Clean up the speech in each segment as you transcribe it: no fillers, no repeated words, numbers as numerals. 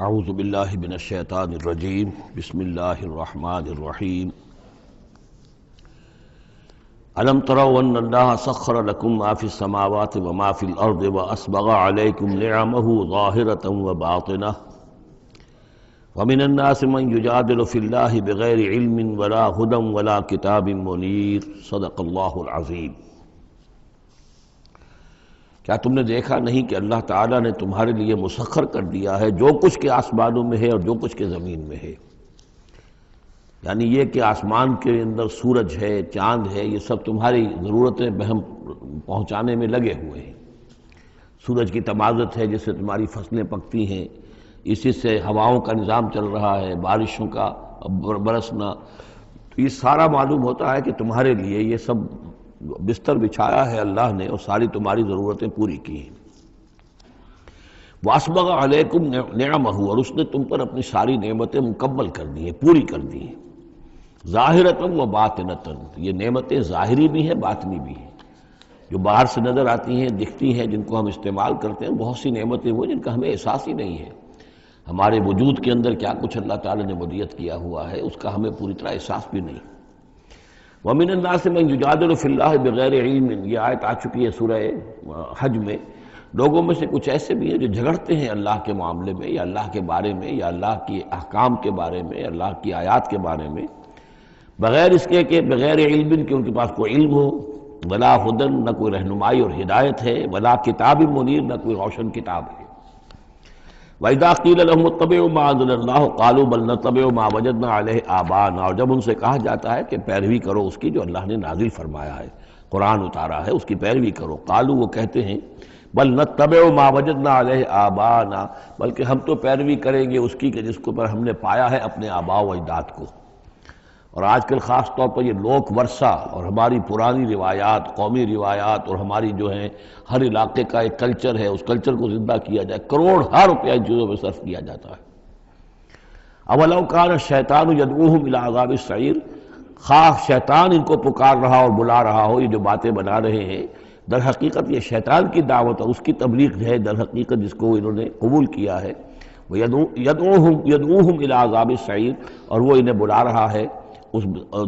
اعوذ باللہ من الشیطان الرجیم بسم اللہ الرحمن الرحیم الم تروا ان اللہ سخر لکم ما فی السماوات وما فی الارض واسبغ علیکم نعمہ ظاہرۃ وباطنہ ومن الناس من یجادل فی اللہ بغیر علم ولا ہدی ولا کتاب منیر صدق اللہ العظیم۔ کیا تم نے دیکھا نہیں کہ اللہ تعالیٰ نے تمہارے لیے مسخر کر دیا ہے جو کچھ کے آسمانوں میں ہے اور جو کچھ کے زمین میں ہے؟ یعنی یہ کہ آسمان کے اندر سورج ہے، چاند ہے، یہ سب تمہاری ضرورتیں بہم پہنچانے میں لگے ہوئے ہیں۔ سورج کی تمازت ہے جس سے تمہاری فصلیں پکتی ہیں، اسی سے ہواؤں کا نظام چل رہا ہے، بارشوں کا برسنا، تو یہ سارا معلوم ہوتا ہے کہ تمہارے لیے یہ سب بستر بچھایا ہے اللہ نے اور ساری تمہاری ضرورتیں پوری کی ہیں۔ وَأَسْبَغَ عَلَيْكُمْ نِعَمَهُ، اور اس نے تم پر اپنی ساری نعمتیں مکمل کر دی ہیں، پوری کر دی ہیں۔ ظاہرۃ و باطنۃ، یہ نعمتیں ظاہری بھی ہیں، باطنی بھی ہیں، جو باہر سے نظر آتی ہیں، دکھتی ہیں، جن کو ہم استعمال کرتے ہیں۔ بہت سی نعمتیں وہ جن کا ہمیں احساس ہی نہیں ہے، ہمارے وجود کے اندر کیا کچھ اللہ تعالیٰ نے ودیت کیا ہوا ہے اس کا ہمیں پوری طرح احساس بھی نہیں۔ وَمِنَ النَّاسِ مَن يُجَادِلُ فِي اللَّهِ بِغَيْرِ عِلْمٍ، یہ آیت آ چکی ہے سورہ حج میں۔ لوگوں میں سے کچھ ایسے بھی ہیں جو جھگڑتے ہیں اللہ کے معاملے میں، یا اللہ کے بارے میں، یا اللہ کی احکام کے بارے میں، اللہ کی آیات کے بارے میں، بغیر اس کے کہ بغیر علم کہ ان کے پاس کوئی علم ہو، ولا ہدن، نہ کوئی رہنمائی اور ہدایت ہے، ولا کتاب منیر، نہ کوئی روشن کتاب ہے۔ وَإِذَا قِيلَ لَهُمُ اتَّبِعُوا مَا أَنزَلَ اللَّهُ قَالُوا بَلْ نَتَّبِعُ مَا وَجَدْنَا عَلَيْهِ آبَاءَنَا، اور جب ان سے کہا جاتا ہے کہ پیروی کرو اس کی جو اللہ نے نازل فرمایا ہے، قرآن اتارا ہے، اس کی پیروی کرو، قالوا، وہ کہتے ہیں، بل نتبع ما وجدنا علیہ آباءنا، بلکہ ہم تو پیروی کریں گے اس کی کہ جس کو پر ہم نے پایا ہے اپنے آباء و اجداد کو۔ اور آج کل خاص طور پر یہ لوک ورثہ اور ہماری پرانی روایات، قومی روایات، اور ہماری جو ہیں ہر علاقے کا ایک کلچر ہے، اس کلچر کو زندہ کیا جائے، کروڑ ہر روپیہ ان چیزوں میں صرف کیا جاتا ہے۔ اولو کان الشیطان یدعوہم الی عذاب السعیر، خواہ شیطان ان کو پکار رہا اور بلا رہا ہو، یہ جو باتیں بنا رہے ہیں در حقیقت یہ شیطان کی دعوت اور اس کی تبلیغ ہے در حقیقت، جس کو انہوں نے قبول کیا ہے۔ یدعوہم الی عذاب السعیر، اور وہ انہیں بلا رہا ہے اس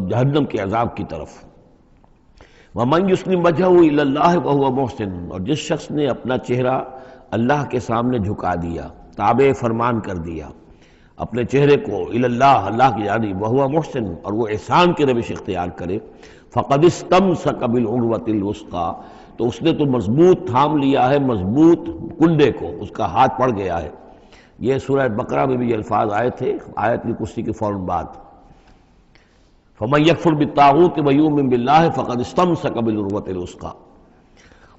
جہنم کے عذاب کی طرف۔ وَمَن يُسْلِمْ وَجْهَهُ إِلَى اللَّهِ وَهُوَ مُحْسِنٌ، اور جس شخص نے اپنا چہرہ اللہ کے سامنے جھکا دیا، تابع فرمان کر دیا اپنے چہرے کو الی اللہ، اللہ کی جانب، وَهُوَ مُحْسِنٌ، اور وہ احسان کی روش اختیار کرے، فَقَدِ اسْتَمْسَكَ بِالْعُرْوَةِ الْوُثْقَىٰ، تو اس نے تو مضبوط تھام لیا ہے، مضبوط کنڈے کو، اس کا ہاتھ پڑ گیا ہے۔ یہ سورہ بقرہ میں بھی یہ الفاظ آئے تھے آیت الکرسی کے فوراً بعد۔ فَمَن يَكْفُرْ بِالطَّاغُوتِ وَيُؤْمِن بِاللَّهِ فَقَدِ اسْتَمْسَكَ بِالْعُرْوَةِ الْوُثْقَىٰ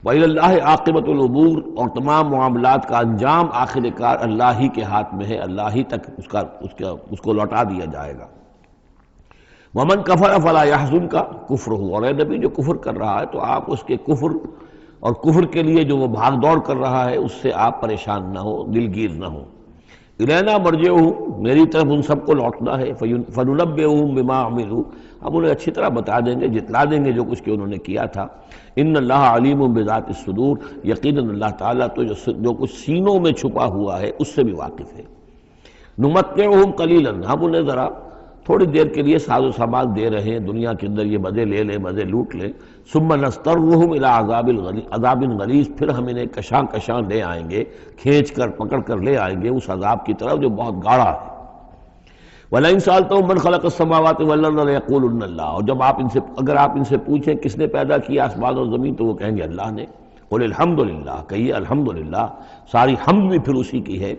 وَإِلَى اللَّهِ عَاقِبَةُ الْأُمُورِ، اور تمام معاملات کا انجام آخر کار اللہ ہی کے ہاتھ میں ہے، اللہ ہی تک اس کو لوٹا دیا جائے گا۔ وَمَن كَفَرَ فَلَا يَحْزُنكَ كُفْرُهُ، اور اے نبی جو کفر کر رہا ہے تو آپ اس کے کفر اور کفر کے لیے جو وہ بھاگ دوڑ کر رہا ہے اس سے آپ پریشان نہ ہو، دلگیر نہ ہو۔ الینا مرجعہم، میری طرف ان سب کو لوٹنا ہے، فننبئہم بما عملوا، ہم انہیں اچھی طرح بتا دیں گے، جتلا دیں گے جو کچھ کہ انہوں نے کیا تھا۔ ان اللہ علیم بذات الصدور، یقیناً اللہ تعالیٰ تو جو کچھ سینوں میں چھپا ہوا ہے اس سے بھی واقف ہے۔ نمتعہم قلیلا، ہم انہیں ذرا تھوڑی دیر کے لیے ساز و سامان دے رہے ہیں، دنیا کے اندر یہ مزے لے لیں، مزے لوٹ لیں۔ ثم نضطرہم الی عذاب غلیظ، پھر ہم انہیں کشاں کشاں لے آئیں گے، کھینچ کر پکڑ کر لے آئیں گے اس عذاب کی طرف جو بہت گاڑھا ہے۔ وَلَئِن سَأَلْتَهُم مَّن خَلَقَ السَّمَاوَاتِ وَالْأَرْضَ لَيَقُولُنَّ اللَّهُ، اور جب اگر آپ ان سے پوچھیں کس نے پیدا کیا آسمان اور زمین تو وہ کہیں گے اللہ نے۔ قُلِ الْحَمْدُلِلَّهِ، کہیے الحمدللہ، ساری حمد بھی پھر اسی کی ہے۔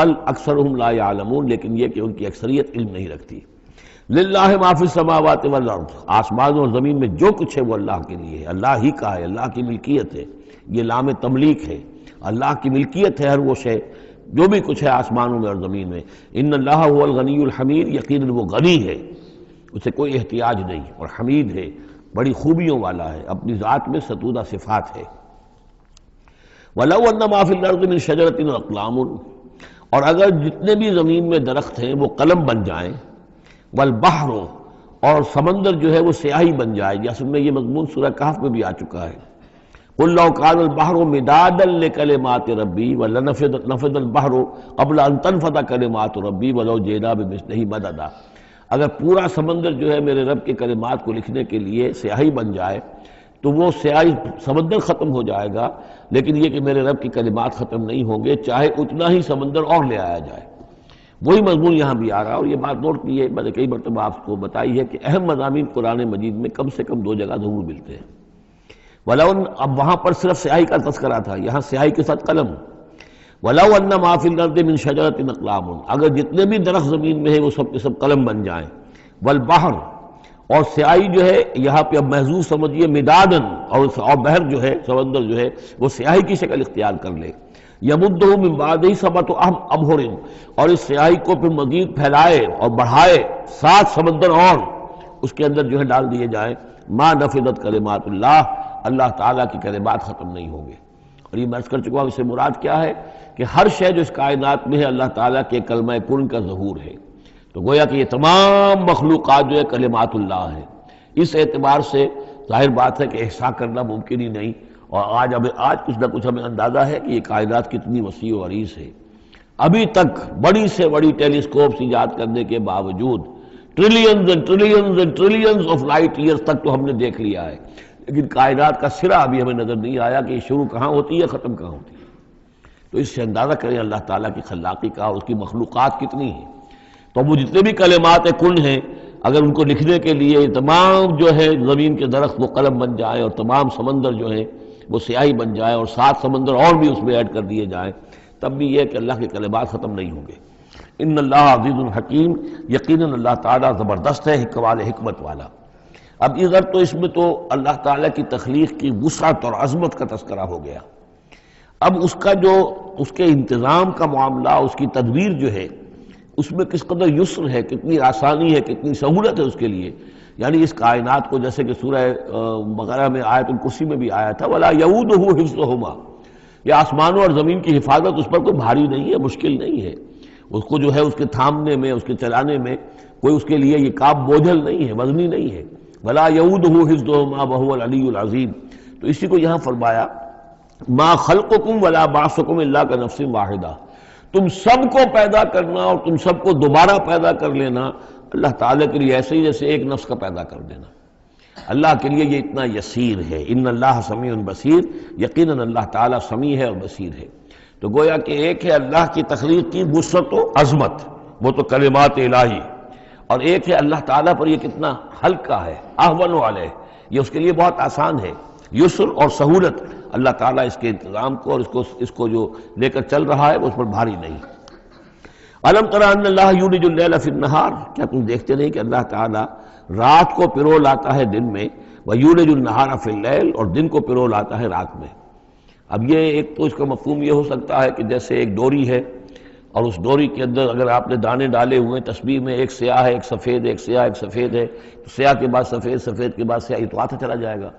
بل اکثرہم لا یعلمون، لیکن یہ کہ ان کی اکثریت علم نہیں رکھتی۔ للہ ما فی السماوات والارض، آسمان اور زمین میں جو کچھ ہے وہ اللہ کے لیے ہے، اللہ ہی کا ہے، اللہ کی ملکیت ہے، یہ لام تملیک ہے، اللہ کی ملکیت ہے ہر وہ شے جو بھی کچھ ہے آسمانوں میں اور زمین میں۔ ان اللہ هو الغنی الحمید، یقیناً وہ غنی ہے، اسے کوئی احتیاج نہیں، اور حمید ہے، بڑی خوبیوں والا ہے، اپنی ذات میں ستودہ صفات ہے۔ وَلَوْ أَنَّ مَا فِي الْأَرْضِ مِنْ شَجَرَةٍ أَقْلَامٌ، اور اگر جتنے بھی زمین میں درخت ہیں وہ قلم بن جائیں، والبحر، اور سمندر جو ہے وہ سیاہی بن جائے، جیسے میں یہ مضمون سورہ کہف میں بھی آ چکا ہے۔ قل لو كان البحر مدادا لكلمات ربي ولنفد البحر قبل ان تنفد كلمات ربي ولو جئنا بمثله مددا، اگر پورا سمندر جو ہے میرے رب کے کلمات کو لکھنے کے لیے سیاہی بن جائے تو وہ سیاہی سمندر ختم ہو جائے گا، لیکن یہ کہ میرے رب کی کلمات ختم نہیں ہوں گے چاہے اتنا ہی سمندر اور لے آیا جائے۔ وہی مضمون یہاں بھی آ رہا، اور یہ بات نوٹ کی ہے، میں نے کئی مرتبہ آپ کو بتائی ہے کہ اہم مضامین قرآن مجید میں کم سے کم 2 جگہ ضرور ملتے ہیں۔ ولو، اب وہاں پر صرف سیاہی کا تذکرہ تھا، یہاں سیاہی کے ساتھ قلم۔ ولو ان ما فی الارض من شجرۃ اقلام، اگر جتنے بھی درخت زمین میں ہیں وہ سب کے سب قلم بن جائیں۔ والبحر، اور سیاہی جو ہے یہاں پہ اب محذوف سمجھیے مدادن، اور بحر جو ہے سمندر جو ہے وہ سیاہی کی شکل اختیار کر لے۔ یمدہ من بعدہ سبعۃ ابحر، اور اس سیاہی کو پھر مزید پھیلائے اور بڑھائے 7 سمندر اور اس کے اندر جو ہے ڈال دیے جائیں۔ ما نفدت کلمات اللہ، اللہ تعالیٰ کی کلمات ختم نہیں ہوں گے۔ اور یہ میں عرض کر چکا ہوں، اس سے مراد کیا ہے کہ ہر شے جو اس کائنات میں ہے اللہ تعالیٰ کے کلمہ کن کا ظہور ہے، تو گویا کہ یہ تمام مخلوقات جو ہے کلمات اللہ ہے۔ اس اعتبار سے ظاہر بات ہے کہ احصاء کرنا ممکن ہی نہیں، اور آج کچھ نہ کچھ ہمیں اندازہ ہے کہ یہ کائنات کتنی وسیع و عریض ہے۔ ابھی تک بڑی سے بڑی ٹیلیسکوپس ایجاد کرنے کے باوجود trillions and trillions and trillions of light years تک تو ہم نے دیکھ لیا ہے، لیکن کائنات کا سرا ابھی ہمیں نظر نہیں آیا کہ یہ شروع کہاں ہوتی ہے ختم کہاں ہوتی ہے۔ تو اس سے اندازہ کریں اللہ تعالیٰ کی خلاقی کا اور اس کی مخلوقات کتنی ہیں۔ تو وہ جتنے بھی کلمات کن ہیں، اگر ان کو لکھنے کے لیے تمام جو ہے زمین کے درخت وہ قلم بن جائیں اور تمام سمندر جو ہیں وہ سیاہی بن جائے اور 7 سمندر اور بھی اس میں ایڈ کر دیے جائیں، تب بھی یہ کہ اللہ کے کلمات ختم نہیں ہوں گے۔ ان اللہ عزیز الحکیم، یقیناً اللہ تعالیٰ زبردست ہے، حکمت والا۔ اب ادھر تو اس میں تو اللہ تعالیٰ کی تخلیق کی وسعت اور عظمت کا تذکرہ ہو گیا، اب اس کا جو اس کے انتظام کا معاملہ، اس کی تدبیر جو ہے اس میں کس قدر یسر ہے، کتنی آسانی ہے، کتنی سہولت ہے اس کے لیے۔ یعنی اس کائنات کو جیسے کہ سورہ بقرہ میں آیت الکرسی میں بھی آیا تھا وَلَا يَئُودُهُ حِفْظُهُمَا، یہ آسمانوں اور زمین کی حفاظت اس پر کوئی بھاری نہیں ہے، مشکل نہیں ہے، اس کو جو ہے اس کے تھامنے میں، اس کے چلانے میں کوئی اس کے لیے یہ کام بوجھل نہیں ہے، وزنی نہیں ہے۔ وَلَا يَئُودُهُ حِفْظُهُمَا وَهُوَ الْعَلِيُّ الْعَظِيمُ، تو اسی کو یہاں فرمایا مَا خَلْقُكُمْ وَلَا بَعْثُكُمْ إِلَّا كَنَفْسٍ وَاحِدَةٍ، تم سب کو پیدا کرنا اور تم سب کو دوبارہ پیدا کر لینا اللہ تعالیٰ کے لیے ایسے ہی جیسے ایک نفس کا پیدا کر دینا، اللہ کے لیے یہ اتنا یسیر ہے۔ ان اللہ سمیع بصیر، یقیناً اللہ تعالیٰ سمیع ہے اور بصیر ہے۔ تو گویا کہ ایک ہے اللہ کی تخلیق کی وسعت و عظمت، وہ تو کلمات الہی، اور ایک ہے اللہ تعالیٰ پر یہ کتنا ہلکا ہے، اہون علیہ، یہ اس کے لیے بہت آسان ہے، یسر اور سہولت اللہ تعالیٰ اس کے انتظام کو اور اس کو جو لے کر چل رہا ہے وہ اس پر بھاری نہیں۔ الم تر ان اللہ یولج اللیل فی النہار، کیا تم دیکھتے نہیں کہ اللہ تعالیٰ رات کو پرو لاتا ہے دن میں، ویولج النہار فی اللیل، اور دن کو پرو لاتا ہے رات میں۔ اب یہ ایک تو اس کا مفہوم یہ ہو سکتا ہے کہ جیسے ایک ڈوری ہے اور اس ڈوری کے اندر اگر آپ نے دانے ڈالے ہوئے تسبیح میں، ایک سیاہ ہے ایک سفید ہے، ایک سیاہ ایک سفید ہے، تو سیاہ کے بعد سفید، سفید کے بعد سیاہ، یہ تو آتا چلا جائے گا۔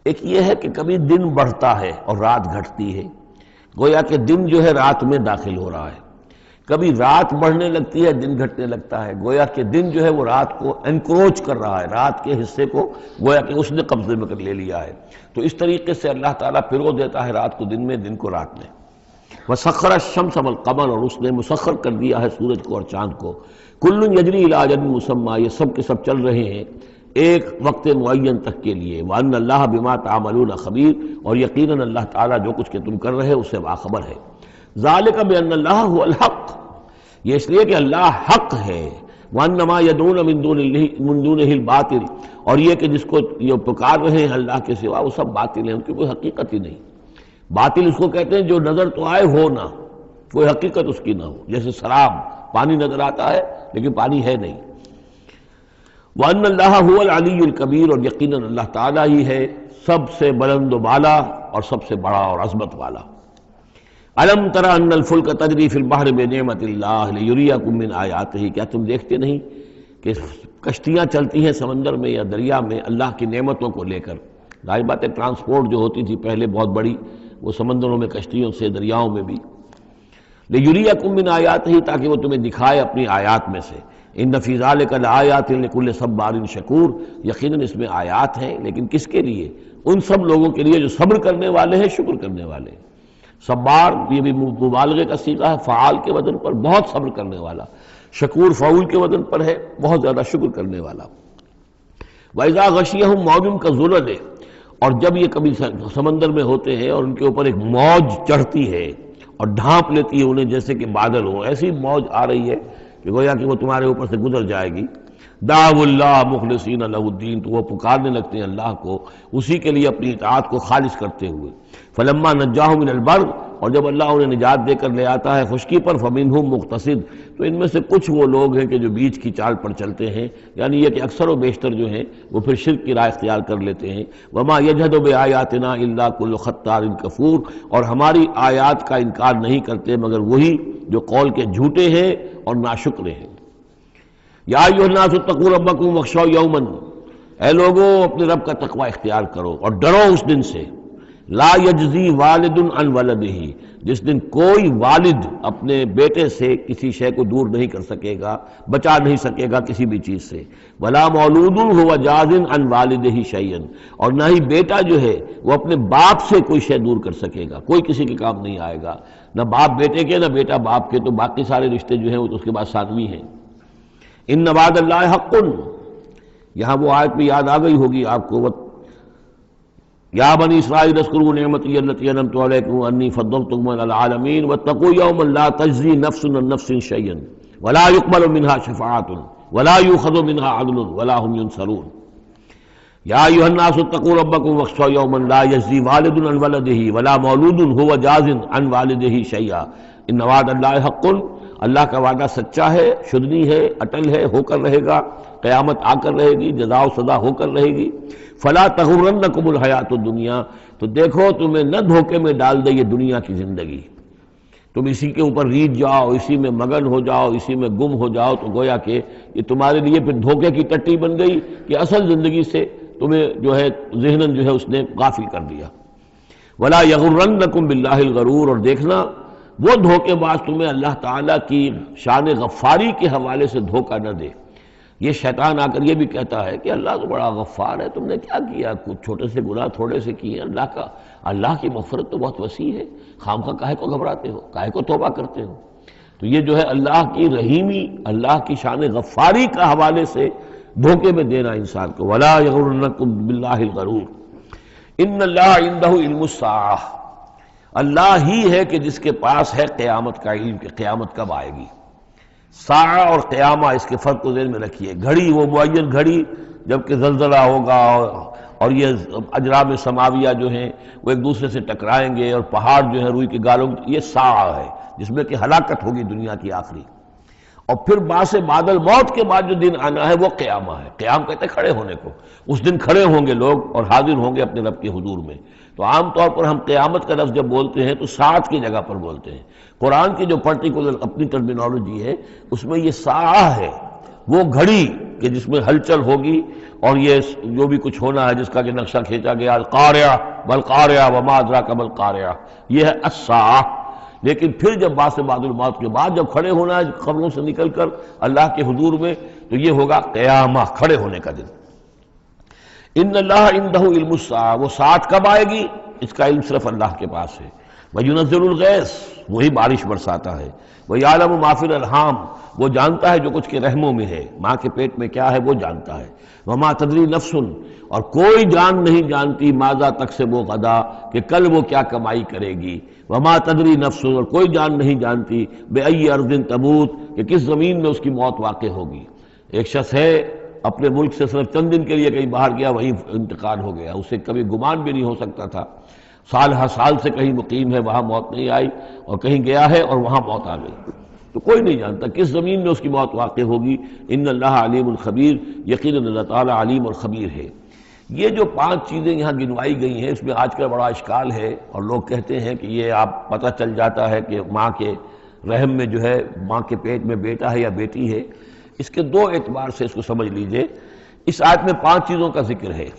ایک یہ ہے کہ کبھی دن بڑھتا ہے اور رات گھٹتی ہے، گویا کہ دن جو ہے رات میں داخل ہو رہا ہے، کبھی رات بڑھنے لگتی ہے دن گھٹنے لگتا ہے، گویا کہ دن جو ہے وہ رات کو انکروچ کر رہا ہے، رات کے حصے کو گویا کہ اس نے قبضے میں کر لے لیا ہے۔ تو اس طریقے سے اللہ تعالیٰ پرو دیتا ہے رات کو دن میں، دن کو رات میں۔ وَسَخَّرَ الشَّمْسَ وَالْقَمَرَ، اور اس نے مسخر کر دیا ہے سورج کو اور چاند کو۔ كُلٌّ يَجْرِي إِلَىٰ أَجَلٍ مُّسَمًّى، یہ سب کے سب چل رہے ہیں ایک وقت معین تک کے لیے۔ وَأَنَّ اللَّهَ بِمَا تَعْمَلُونَ خَبِيرٌ، اور یقیناً اللہ تعالیٰ جو کچھ کہ تم کر رہے اس سے باخبر ہے۔ ذَلِكَ بِأَنَّ اللَّهَ هُوَ الْحَقُّ، یہ اس لیے کہ اللہ حق ہے۔ وَأَنَّ مَا يَدْعُونَ مِن دُونِهِ الْبَاطِلُ، اور یہ کہ جس کو یہ پکار رہے ہیں اللہ کے سوا وہ سب باطل ہیں، ان کی کوئی حقیقت ہی نہیں۔ باطل اس کو کہتے ہیں جو نظر تو آئے ہو نہ، کوئی حقیقت اس کی نہ ہو، جیسے سراب، پانی نظر آتا ہے لیکن پانی ہے نہیں۔ وَأَنَّ اللَّهَ هُوَ الْعَلِيُّ الْكَبِيرُ، اور یقیناً اللہ تعالیٰ ہی ہے سب سے بلند و بالا اور سب سے بڑا اور عظمت والا۔ أَلَمْ تَرَ أَنَّ الْفُلْكَ تَجْرِي فِي الْبَحْرِ بِنِعْمَتِ اللَّهِ لِيُرِيَكُم مِّنْ آيَاتِهِ، کیا تم دیکھتے نہیں کہ کشتیاں چلتی ہیں سمندر میں یا دریا میں اللہ کی نعمتوں کو لے کر؟ ظاہر بات ہے ٹرانسپورٹ جو ہوتی تھی پہلے بہت بڑی، وہ سمندروں میں کشتیوں سے، دریاؤں میں بھی۔ لِيُرِيَكُم مِّنْ آيَاتِهِ، تاکہ وہ تمہیں دکھائے اپنی آیات میں سے۔ ان فی ذلک لآیات لکل صبار شکور، یقیناً اس میں آیات ہیں، لیکن کس کے لیے؟ ان سب لوگوں کے لیے جو صبر کرنے والے ہیں، شکر کرنے والے ہیں۔ صبار یہ بھی مبالغے کا صیغہ ہے، فعال کے وزن پر، بہت صبر کرنے والا۔ شکور فعول کے وزن پر ہے، بہت زیادہ شکر کرنے والا۔ وَإِذَا غَشِيَهُم مَّوْجٌ كَالظُّلَلِ، اور جب یہ کبھی سمندر میں ہوتے ہیں اور ان کے اوپر ایک موج چڑھتی ہے اور ڈھانپ لیتی ہے انہیں جیسے کہ بادل ہو، ایسی موج آ رہی ہے کہ گویا کہ وہ تمہارے اوپر سے گزر جائے گی۔ دعوا اللہ مخلصین لہ الدین، تو وہ پکارنے لگتے ہیں اللہ کو اسی کے لیے اپنی اطاعت کو خالص کرتے ہوئے۔ فلما نجاہم من البر، اور جب اللہ انہیں نجات دے کر لے آتا ہے خشکی پر، فمنہم مقتصد، تو ان میں سے کچھ وہ لوگ ہیں کہ جو بیچ کی چال پر چلتے ہیں، یعنی یہ کہ اکثر و بیشتر جو ہیں وہ پھر شرک کی راہ اختیار کر لیتے ہیں۔ وما یجحد بآیاتنا الا کل ختار کفور، اور ہماری آیات کا انکار نہیں کرتے مگر وہی جو قول کے جھوٹے ہیں اور ناشکرے ہیں۔ یا ایھا الناس اتقوا ربکم واخشوا یوما، اے لوگو اپنے رب کا تقوی اختیار کرو اور ڈرو اس دن سے، لا یجزی والد عن ولدہ، جس دن کوئی والد اپنے بیٹے سے کسی شے کو دور نہیں کر سکے گا، بچا نہیں سکے گا کسی بھی چیز سے، ولا مولود هو جاز عن والدہ شیئا، اور نہ ہی بیٹا جو ہے وہ اپنے باپ سے کوئی شے دور کر سکے گا، کوئی کسی کے کام نہیں آئے گا، نہ باپ بیٹے کے نہ بیٹا باپ کے، تو باقی سارے رشتے جو ہیں وہ تو اس کے بعد ثانوی ہیں۔ ان وعد اللہ حق، یہاں وہ آیت بھی یاد آ گئی ہوگی آپ کو، یا بنی اسرائیل اذکروا نعمتی التی انعمت علیکم انی فضلتکم علی العالمین واتقوا یوما لا تجزی نفس عن نفس شیئا ولا یقبل منها شفاعۃ ولا یؤخذ منها عدل ولا هم ینصرون۔ یا ایھا الناس اتقوا ربکم واخشوا یوما لا یجزی والد عن ولدہ ولا مولود هو جاز عن والدہ شیئا ان وعد اللہ حق، اللہ کا وعدہ سچا ہے، شدنی ہے، اٹل ہے، ہو کر رہے گا، قیامت آ کر رہے گی، جزا و سزا ہو کر رہے گی۔ فلا تغرنکم الحیات الدنیا، تو دیکھو تمہیں نہ دھوکے میں ڈال دے یہ دنیا کی زندگی، تم اسی کے اوپر ریجھ جاؤ، اسی میں مگن ہو جاؤ، اسی میں گم ہو جاؤ، تو گویا کہ یہ تمہارے لیے پھر دھوکے کی ٹٹی بن گئی کہ اصل زندگی سے تمہیں جو ہے ذہناً جو ہے اس نے غافل کر دیا۔ ولا یغرنکم باللہ الغرور، اور دیکھنا وہ دھوکے باز تمہیں اللہ تعالیٰ کی شان غفاری کے حوالے سے دھوکہ نہ دے۔ یہ شیطان آ کر یہ بھی کہتا ہے کہ اللہ تو بڑا غفار ہے، تم نے کیا کیا، کچھ چھوٹے سے گناہ تھوڑے سے کیے، اللہ کی مغفرت تو بہت وسیع ہے، خامخواہ کاہے کو گھبراتے ہو، کاہے کو توبہ کرتے ہو۔ تو یہ جو ہے اللہ کی رحیمی، اللہ کی شان غفاری کا حوالے سے دھوکے میں دینا انسان کو۔ ولا یغرنکم باللہ الغرور ان اللہ عندہ علم الساعہ، اللہ ہی ہے کہ جس کے پاس ہے قیامت کا علم کہ قیامت کب آئے گی۔ ساعہ اور قیامہ، اس کے فرق کو ذہن میں رکھیے۔ گھڑی وہ معین گھڑی جب کہ زلزلہ ہوگا اور یہ اجرام سماویہ جو ہیں وہ ایک دوسرے سے ٹکرائیں گے اور پہاڑ جو ہے روئی کے گالوں، یہ ساعہ ہے جس میں کہ ہلاکت ہوگی دنیا کی آخری۔ اور پھر باعث بادل موت کے بعد جو دن آنا ہے وہ قیامہ ہے۔ قیام کہتے ہیں کھڑے ہونے کو، اس دن کھڑے ہوں گے لوگ اور حاضر ہوں گے اپنے رب کے حضور میں۔ تو عام طور پر ہم قیامت کا لفظ جب بولتے ہیں تو ساعت کی جگہ پر بولتے ہیں۔ قرآن کی جو پرٹیکولر اپنی ٹرمینالوجی ہے اس میں یہ ساعہ ہے، وہ گھڑی کہ جس میں ہلچل ہوگی اور یہ جو بھی کچھ ہونا ہے جس کا کہ نقشہ کھینچا گیا، القاریہ والقاریہ وما ادراک ما القاریہ، یہ ہے الساعہ۔ لیکن پھر جب باعث بعد الموت کے بعد جب کھڑے ہونا ہے قبروں سے نکل کر اللہ کے حضور میں، تو یہ ہوگا قیامہ، کھڑے ہونے کا دن۔ ان اللہ عندہ علم الساعہ، وہ ساعت کب آئے گی اس کا علم صرف اللہ کے پاس ہے۔ وَيُنَزِّلُ الْغَيْثَ، وہی بارش برساتا ہے۔ وَيَعْلَمُ مَا فِي الْأَرْحَامِ، وہ جانتا ہے جو کچھ کے رحموں میں ہے، ماں کے پیٹ میں کیا ہے وہ جانتا ہے۔ وَمَا تَدْرِي نَفْسٌ، اور کوئی جان نہیں جانتی ماذا تکسب غدا، کہ کل وہ کیا کمائی کرے گی۔ وَمَا تَدْرِي نَفْسٌ، اور کوئی جان نہیں جانتی بِأَيِّ أَرْضٍ تَمُوتُ، کہ کس زمین میں اس کی موت واقع ہوگی۔ ایک شخص ہے اپنے ملک سے صرف چند دن کے لیے کہیں باہر گیا، وہیں انتقال ہو گیا، اسے کبھی گمان بھی نہیں ہو سکتا تھا، سال ہر سال سے کہیں مقیم ہے وہاں موت نہیں آئی، اور کہیں گیا ہے اور وہاں موت آ گئی۔ تو کوئی نہیں جانتا کس زمین میں اس کی موت واقع ہوگی۔ ان اللہ علیم الخبیر، یقیناً اللہ تعالیٰ علیم اور خبیر ہے۔ یہ جو 5 چیزیں یہاں گنوائی گئی ہیں اس میں آج کل بڑا اشکال ہے، اور لوگ کہتے ہیں کہ یہ آپ پتہ چل جاتا ہے کہ ماں کے رحم میں جو ہے، ماں کے پیٹ میں بیٹا ہے یا بیٹی ہے۔ اس کے 2 اعتبار سے اس کو سمجھ لیجئے۔ اس آیت میں 5 چیزوں کا ذکر ہے۔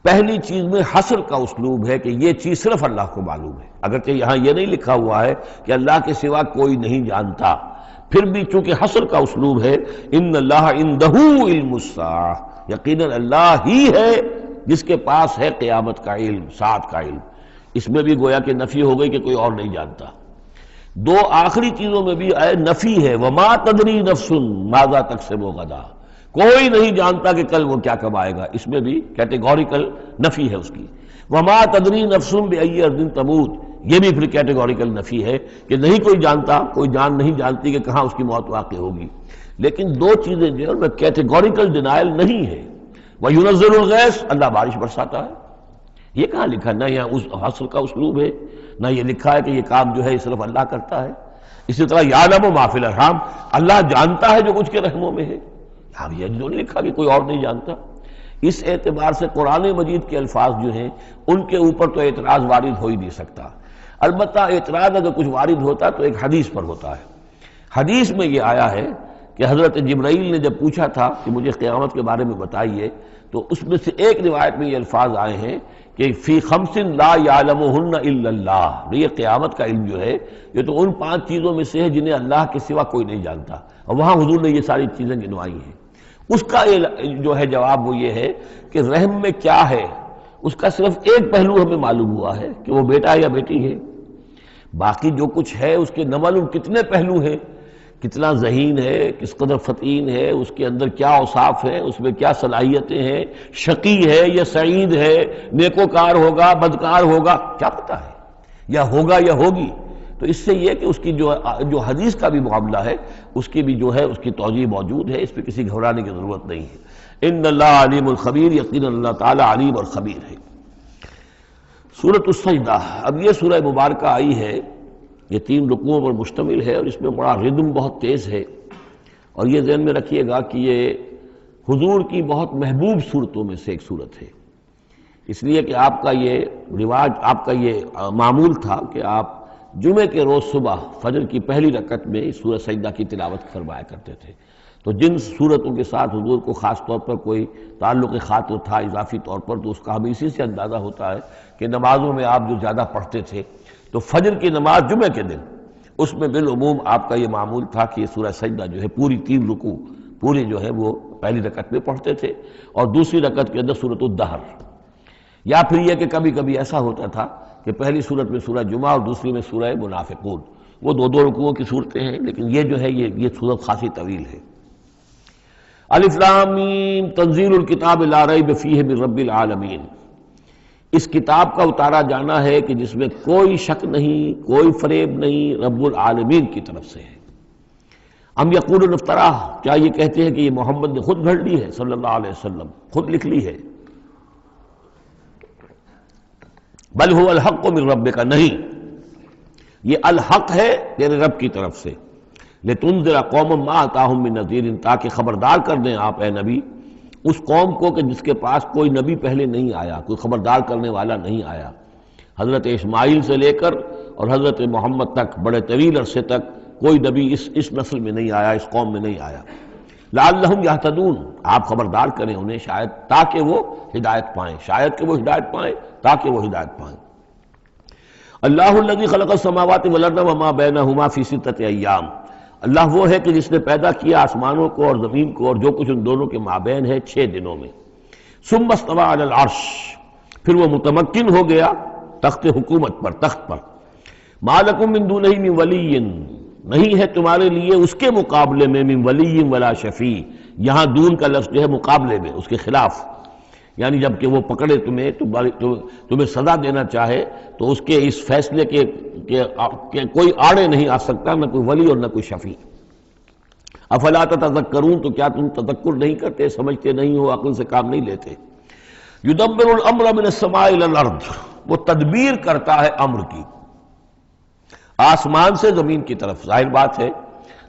پہلی چیز میں حصر کا اسلوب ہے کہ یہ چیز صرف اللہ کو معلوم ہے، اگرچہ یہاں یہ نہیں لکھا ہوا ہے کہ اللہ کے سوا کوئی نہیں جانتا، پھر بھی چونکہ حصر کا اسلوب ہے، ان اللہ عندہ علم الساعہ، یقیناً اللہ ہی ہے جس کے پاس ہے قیامت کا علم، ساعت کا علم۔ اس میں بھی گویا کہ نفی ہو گئی کہ کوئی اور نہیں جانتا۔ دو آخری چیزوں میں بھی نفی ہے، وما تدری نفس ماذا تکسب غدا، کوئی نہیں جانتا کہ کل وہ کیا کمائے گا، اس میں بھی کیٹیگوریکل نفی ہے اس کی۔ وما تدری نفس بأی ارض تموت، یہ بھی پھر کیٹیگوریکل نفی ہے کہ نہیں کوئی جانتا، کوئی جان نہیں جانتی کہ کہاں اس کی موت واقع ہوگی۔ لیکن دو چیزیں جو ہے کیٹیگوریکل ڈینائل نہیں ہے۔ وَيُنَزِّلُ الْغَيْثَ، اللہ بارش برساتا ہے، یہ کہاں لکھا؟ نہ یہاں اس حصر کا اسلوب ہے، نہ یہ لکھا ہے کہ یہ کام جو ہے صرف اللہ کرتا ہے۔ اسی طرح یعلم ما فی الارحام، اللہ جانتا ہے جو کچھ کے رحموں میں ہے، اب یہ جو نہیں لکھا کہ کوئی اور نہیں جانتا۔ اس اعتبار سے قرآن مجید کے الفاظ جو ہیں ان کے اوپر تو اعتراض وارد ہو ہی نہیں سکتا۔ البتہ اعتراض اگر کچھ وارد ہوتا تو ایک حدیث پر ہوتا ہے۔ حدیث میں یہ آیا ہے کہ حضرت جبرائیل نے جب پوچھا تھا کہ مجھے قیامت کے بارے میں بتائیے، تو اس میں سے ایک روایت میں یہ الفاظ آئے ہیں کہ فی خمس لا یعلمہن الا اللہ، یہ قیامت کا علم جو ہے یہ تو ان 5 چیزوں میں سے ہے جنہیں اللہ کے سوا کوئی نہیں جانتا، اور وہاں حضور نے یہ ساری چیزیں گنوائی ہیں۔ اس کا جو ہے جواب وہ یہ ہے کہ رحم میں کیا ہے اس کا صرف ایک پہلو ہمیں معلوم ہوا ہے کہ وہ بیٹا یا بیٹی ہے، باقی جو کچھ ہے اس کے نہ معلوم کتنے پہلو ہیں، کتنا ذہین ہے، کس قدر فطین ہے، اس کے اندر کیا اوصاف ہے، اس میں کیا صلاحیتیں ہیں، شقی ہے یا سعید ہے، نیکوکار ہوگا بدکار ہوگا، کیا پتہ ہے، یا ہوگا یا ہوگی۔ تو اس سے یہ کہ اس کی جو حدیث کا بھی معاملہ ہے اس کی بھی جو ہے اس کی توجیہ موجود ہے، اس پہ کسی گھبرانے کی ضرورت نہیں ہے۔ ان اللہ علیم الخبیر، یقیناً اللہ تعالیٰ علیم اور خبیر ہے۔ سورۃ السجدہ، اب یہ سورہ مبارکہ آئی ہے، یہ 3 رکوعوں پر مشتمل ہے، اور اس میں بڑا ردم بہت تیز ہے، اور یہ ذہن میں رکھیے گا کہ یہ حضور کی بہت محبوب صورتوں میں سے ایک صورت ہے، اس لیے کہ آپ کا یہ رواج، آپ کا یہ معمول تھا کہ آپ جمعے کے روز صبح فجر کی پہلی رکعت میں اس سورہ سجدہ کی تلاوت فرمایا کرتے تھے۔ تو جن صورتوں کے ساتھ حضور کو خاص طور پر کوئی تعلق خاطر تھا اضافی طور پر، تو اس کا ہمیں اسی سے اندازہ ہوتا ہے کہ نمازوں میں آپ جو زیادہ پڑھتے تھے، تو فجر کی نماز جمعے کے دن اس میں بالعموم آپ کا یہ معمول تھا کہ یہ سورہ سجدہ جو ہے پوری 3 رکوع پوری جو ہے وہ پہلی رکعت میں پڑھتے تھے، اور دوسری رکعت کے اندر سورۃ الدہر، یا پھر یہ کہ کبھی کبھی ایسا ہوتا تھا کہ پہلی سورت میں سورہ جمعہ اور دوسری میں سورہ منافقون، وہ 2 رکوعوں کی صورتیں ہیں، لیکن یہ جو ہے یہ صورت خاصی طویل ہے۔ الف لام میم تنزیل الکتاب لا ریب فیہ من رب العالمین، اس کتاب کا اتارا جانا ہے کہ جس میں کوئی شک نہیں، کوئی فریب نہیں، رب العالمین کی طرف سے ہے۔ ام یقولون افتراہ، کیا یہ کہتے ہیں کہ یہ محمد نے خود گھڑ لی ہے، صلی اللہ علیہ وسلم خود لکھ لی ہے؟ بل هو الحق من ربک، نہیں، یہ الحق ہے تیرے رب کی طرف سے، لتنذر قوما ما اتاہم من نذیر، تاکہ خبردار کر دیں آپ اے نبی اس قوم کو کہ جس کے پاس کوئی نبی پہلے نہیں آیا، کوئی خبردار کرنے والا نہیں آیا۔ حضرت اسماعیل سے لے کر اور حضرت محمد تک بڑے طویل عرصے تک کوئی نبی اس نسل میں نہیں آیا، اس قوم میں نہیں آیا۔ لعلہم یہتدون، آپ خبردار کریں انہیں شاید تاکہ وہ ہدایت پائیں، شاید کہ وہ ہدایت پائیں، تاکہ وہ ہدایت پائیں۔ اللہ الذی خلق السماوات والارض وما بینہما فی 6 ایام، اللہ وہ ہے کہ جس نے پیدا کیا آسمانوں کو اور زمین کو اور جو کچھ ان دونوں کے مابین ہے 6 دنوں میں۔ ثم استوى علی العرش، پھر وہ متمکن ہو گیا تخت حکومت پر، تخت پر۔ ما لکم من دونہ من ولی، نہیں ہے تمہارے لیے اس کے مقابلے میں من ولی ولا شفیع، یہاں دون کا لفظ جو ہے مقابلے میں، اس کے خلاف، یعنی جب کہ وہ پکڑے تمہیں سزا دینا چاہے تو اس کے اس فیصلے کے کوئی آڑے نہیں آ سکتا، نہ کوئی ولی اور نہ کوئی شفیع۔ افلا تتذکرون، تو کیا تم تذکر نہیں کرتے، سمجھتے نہیں ہو، عقل سے کام نہیں لیتے؟ یدبر الامر من السماء الى الارض، وہ تدبیر کرتا ہے امر کی آسمان سے زمین کی طرف۔ ظاہر بات ہے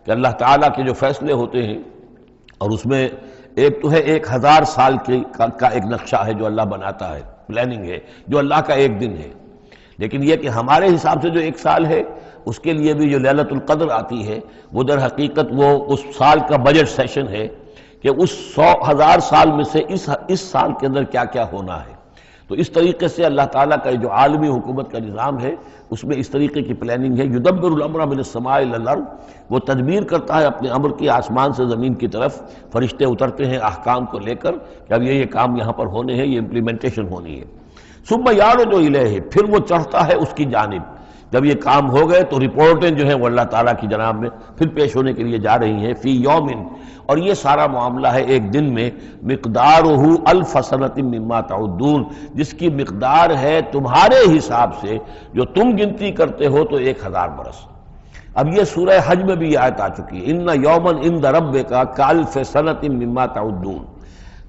کہ اللہ تعالیٰ کے جو فیصلے ہوتے ہیں، اور اس میں ایک تو ہے 1000 سال کا ایک نقشہ ہے جو اللہ بناتا ہے، پلاننگ ہے، جو اللہ کا ایک دن ہے، لیکن یہ کہ ہمارے حساب سے جو 1 سال ہے اس کے لیے بھی جو لیلۃ القدر آتی ہے وہ در حقیقت وہ اس سال کا بجٹ سیشن ہے کہ اس 1000 سال میں سے اس سال کے اندر کیا کیا ہونا ہے۔ تو اس طریقے سے اللہ تعالیٰ کا جو عالمی حکومت کا نظام ہے اس میں اس طریقے کی پلاننگ ہے. یدبر الامر من السماء الی الارض، وہ تدبیر کرتا ہے اپنے امر کی آسمان سے زمین کی طرف. فرشتے اترتے ہیں احکام کو لے کر کہ اب یہ کام یہاں پر ہونے ہیں، یہ امپلیمنٹیشن ہونی ہے. ثم یعرج الیہ، پھر وہ چڑھتا ہے اس کی جانب. جب یہ کام ہو گئے تو رپورٹیں جو ہیں وہ اللہ تعالیٰ کی جناب میں پھر پیش ہونے کے لیے جا رہی ہیں. فی یومن، اور یہ سارا معاملہ ہے ایک دن میں. مقدارہ الف سنۃ مما تعدون، جس کی مقدار ہے تمہارے حساب سے جو تم گنتی کرتے ہو تو 1000 برس. اب یہ سورہ حج میں بھی یہ آیت آ چکی ہے، ان یومن عند ربک کالف سنۃ مما تعدون.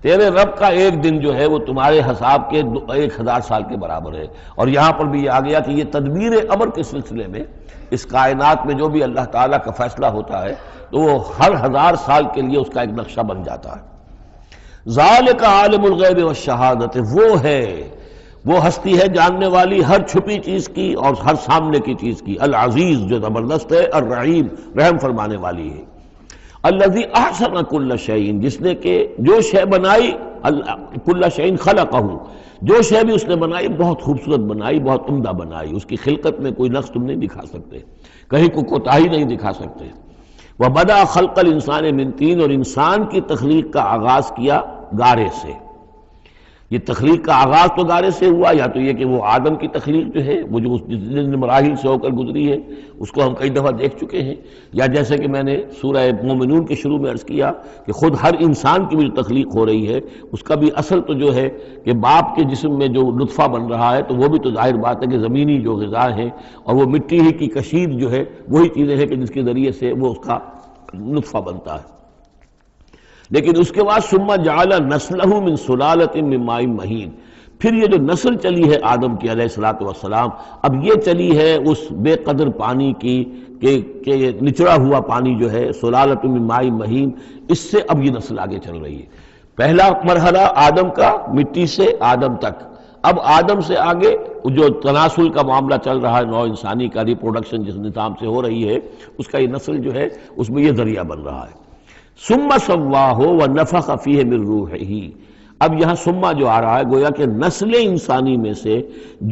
تیرے رب کا ایک دن جو ہے وہ تمہارے حساب کے 1000 سال کے برابر ہے. اور یہاں پر بھی یہ آ گیا کہ یہ تدبیر امر کے سلسلے میں اس کائنات میں جو بھی اللہ تعالیٰ کا فیصلہ ہوتا ہے تو وہ ہر 1000 سال کے لیے اس کا ایک نقشہ بن جاتا ہے. ذالک عالم الغیب والشہادۃ، وہ ہستی ہے جاننے والی ہر چھپی چیز کی اور ہر سامنے کی چیز کی. العزیز، جو زبردست ہے، الرحیم، رحم فرمانے والی ہے. الذی احسن کل شیء، جس نے کہ جو شے بنائی، کل شیء خلقہ، جو شے بھی اس نے بنائی بہت خوبصورت بنائی، بہت عمدہ بنائی. اس کی خلقت میں کوئی نقص تم نہیں دکھا سکتے، کہیں کوئی کوتاہی نہیں دکھا سکتے. وبدأ خلق الانسان من طین، اور انسان کی تخلیق کا آغاز کیا گارے سے. یہ تخلیق کا آغاز تو گارے سے ہوا، یا تو یہ کہ وہ آدم کی تخلیق جو ہے وہ جو جن مراحل سے ہو کر گزری ہے اس کو ہم کئی دفعہ دیکھ چکے ہیں، یا جیسے کہ میں نے سورہ مومنون کے شروع میں عرض کیا کہ خود ہر انسان کی بھی جو تخلیق ہو رہی ہے اس کا بھی اصل تو جو ہے کہ باپ کے جسم میں جو نطفہ بن رہا ہے تو وہ بھی تو ظاہر بات ہے کہ زمینی جو غذا ہے اور وہ مٹی ہی کی کشید جو ہے وہی چیزیں ہیں کہ جس کے ذریعے سے وہ اس کا نطفہ بنتا ہے. لیکن اس کے بعد ثم جعل نسلہ من سلالۃ من ماء مہین، پھر یہ جو نسل چلی ہے آدم کی علیہ الصلوۃ والسلام، اب یہ چلی ہے اس بے قدر پانی کی کہ نچڑا ہوا پانی جو ہے سلالۃ من ماء مہین، اس سے اب یہ نسل آگے چل رہی ہے. پہلا مرحلہ آدم کا مٹی سے آدم تک، اب آدم سے آگے جو تناسل کا معاملہ چل رہا ہے نوع انسانی کا، ریپروڈکشن جس نظام سے ہو رہی ہے اس کا یہ نسل جو ہے اس میں یہ ذریعہ بن رہا ہے. ثم سواہ ونفخ فیہ من روحہ، اب یہاں سما جو آ رہا ہے گویا کہ نسل انسانی میں سے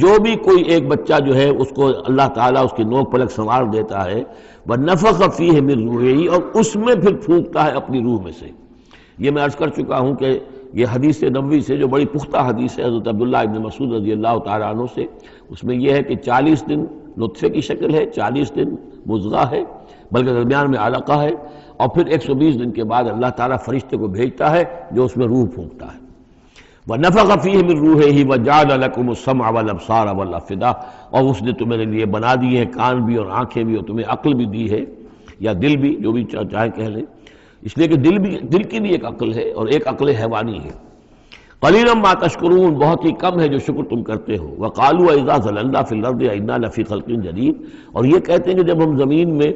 جو بھی کوئی ایک بچہ جو ہے اس کو اللہ تعالیٰ اس کی نوک پلک سنوار دیتا ہے، ونفخ فیہ من روحہ، اور اس میں پھر پھونکتا ہے اپنی روح میں سے. یہ میں عرض کر چکا ہوں کہ یہ حدیث نبوی سے جو بڑی پختہ حدیث ہے حضرت عبداللہ ابن مسعود رضی اللہ تعالیٰ عنہ سے، اس میں یہ ہے کہ 40 دن نطفے کی شکل ہے، 40 دن مضغہ ہے، بلکہ درمیان میں علقہ ہے، اور پھر 120 دن کے بعد اللہ تعالیٰ فرشتے کو بھیجتا ہے جو اس میں روح پھونکتا ہے. وَنَفَخَ فِيهِ مِن رُوحِهِ وَجَعَلَ لَكُمُ السَّمْعَ وَالْأَبْصَارَ وَالْأَفْئِدَةَ، اور اس نے تمہارے لیے بنا دیے ہیں کان بھی اور آنکھیں بھی، اور تمہیں عقل بھی دی ہے یا دل بھی، جو بھی چاہے کہہ لیں، اس لیے کہ دل کی بھی ایک عقل ہے اور ایک عقل حیوانی ہے. قَلِيلًا مَا تَشْكُرُونَ، بہت ہی کم ہے جو شکر تم کرتے ہو. وَقَالُوا أَإِذَا ضَلَلْنَا فِي الْأَرْضِ أَإِنَّا لَفِي خَلْقٍ جَدِيدٍ، اور یہ کہتے ہیں کہ جب ہم زمین میں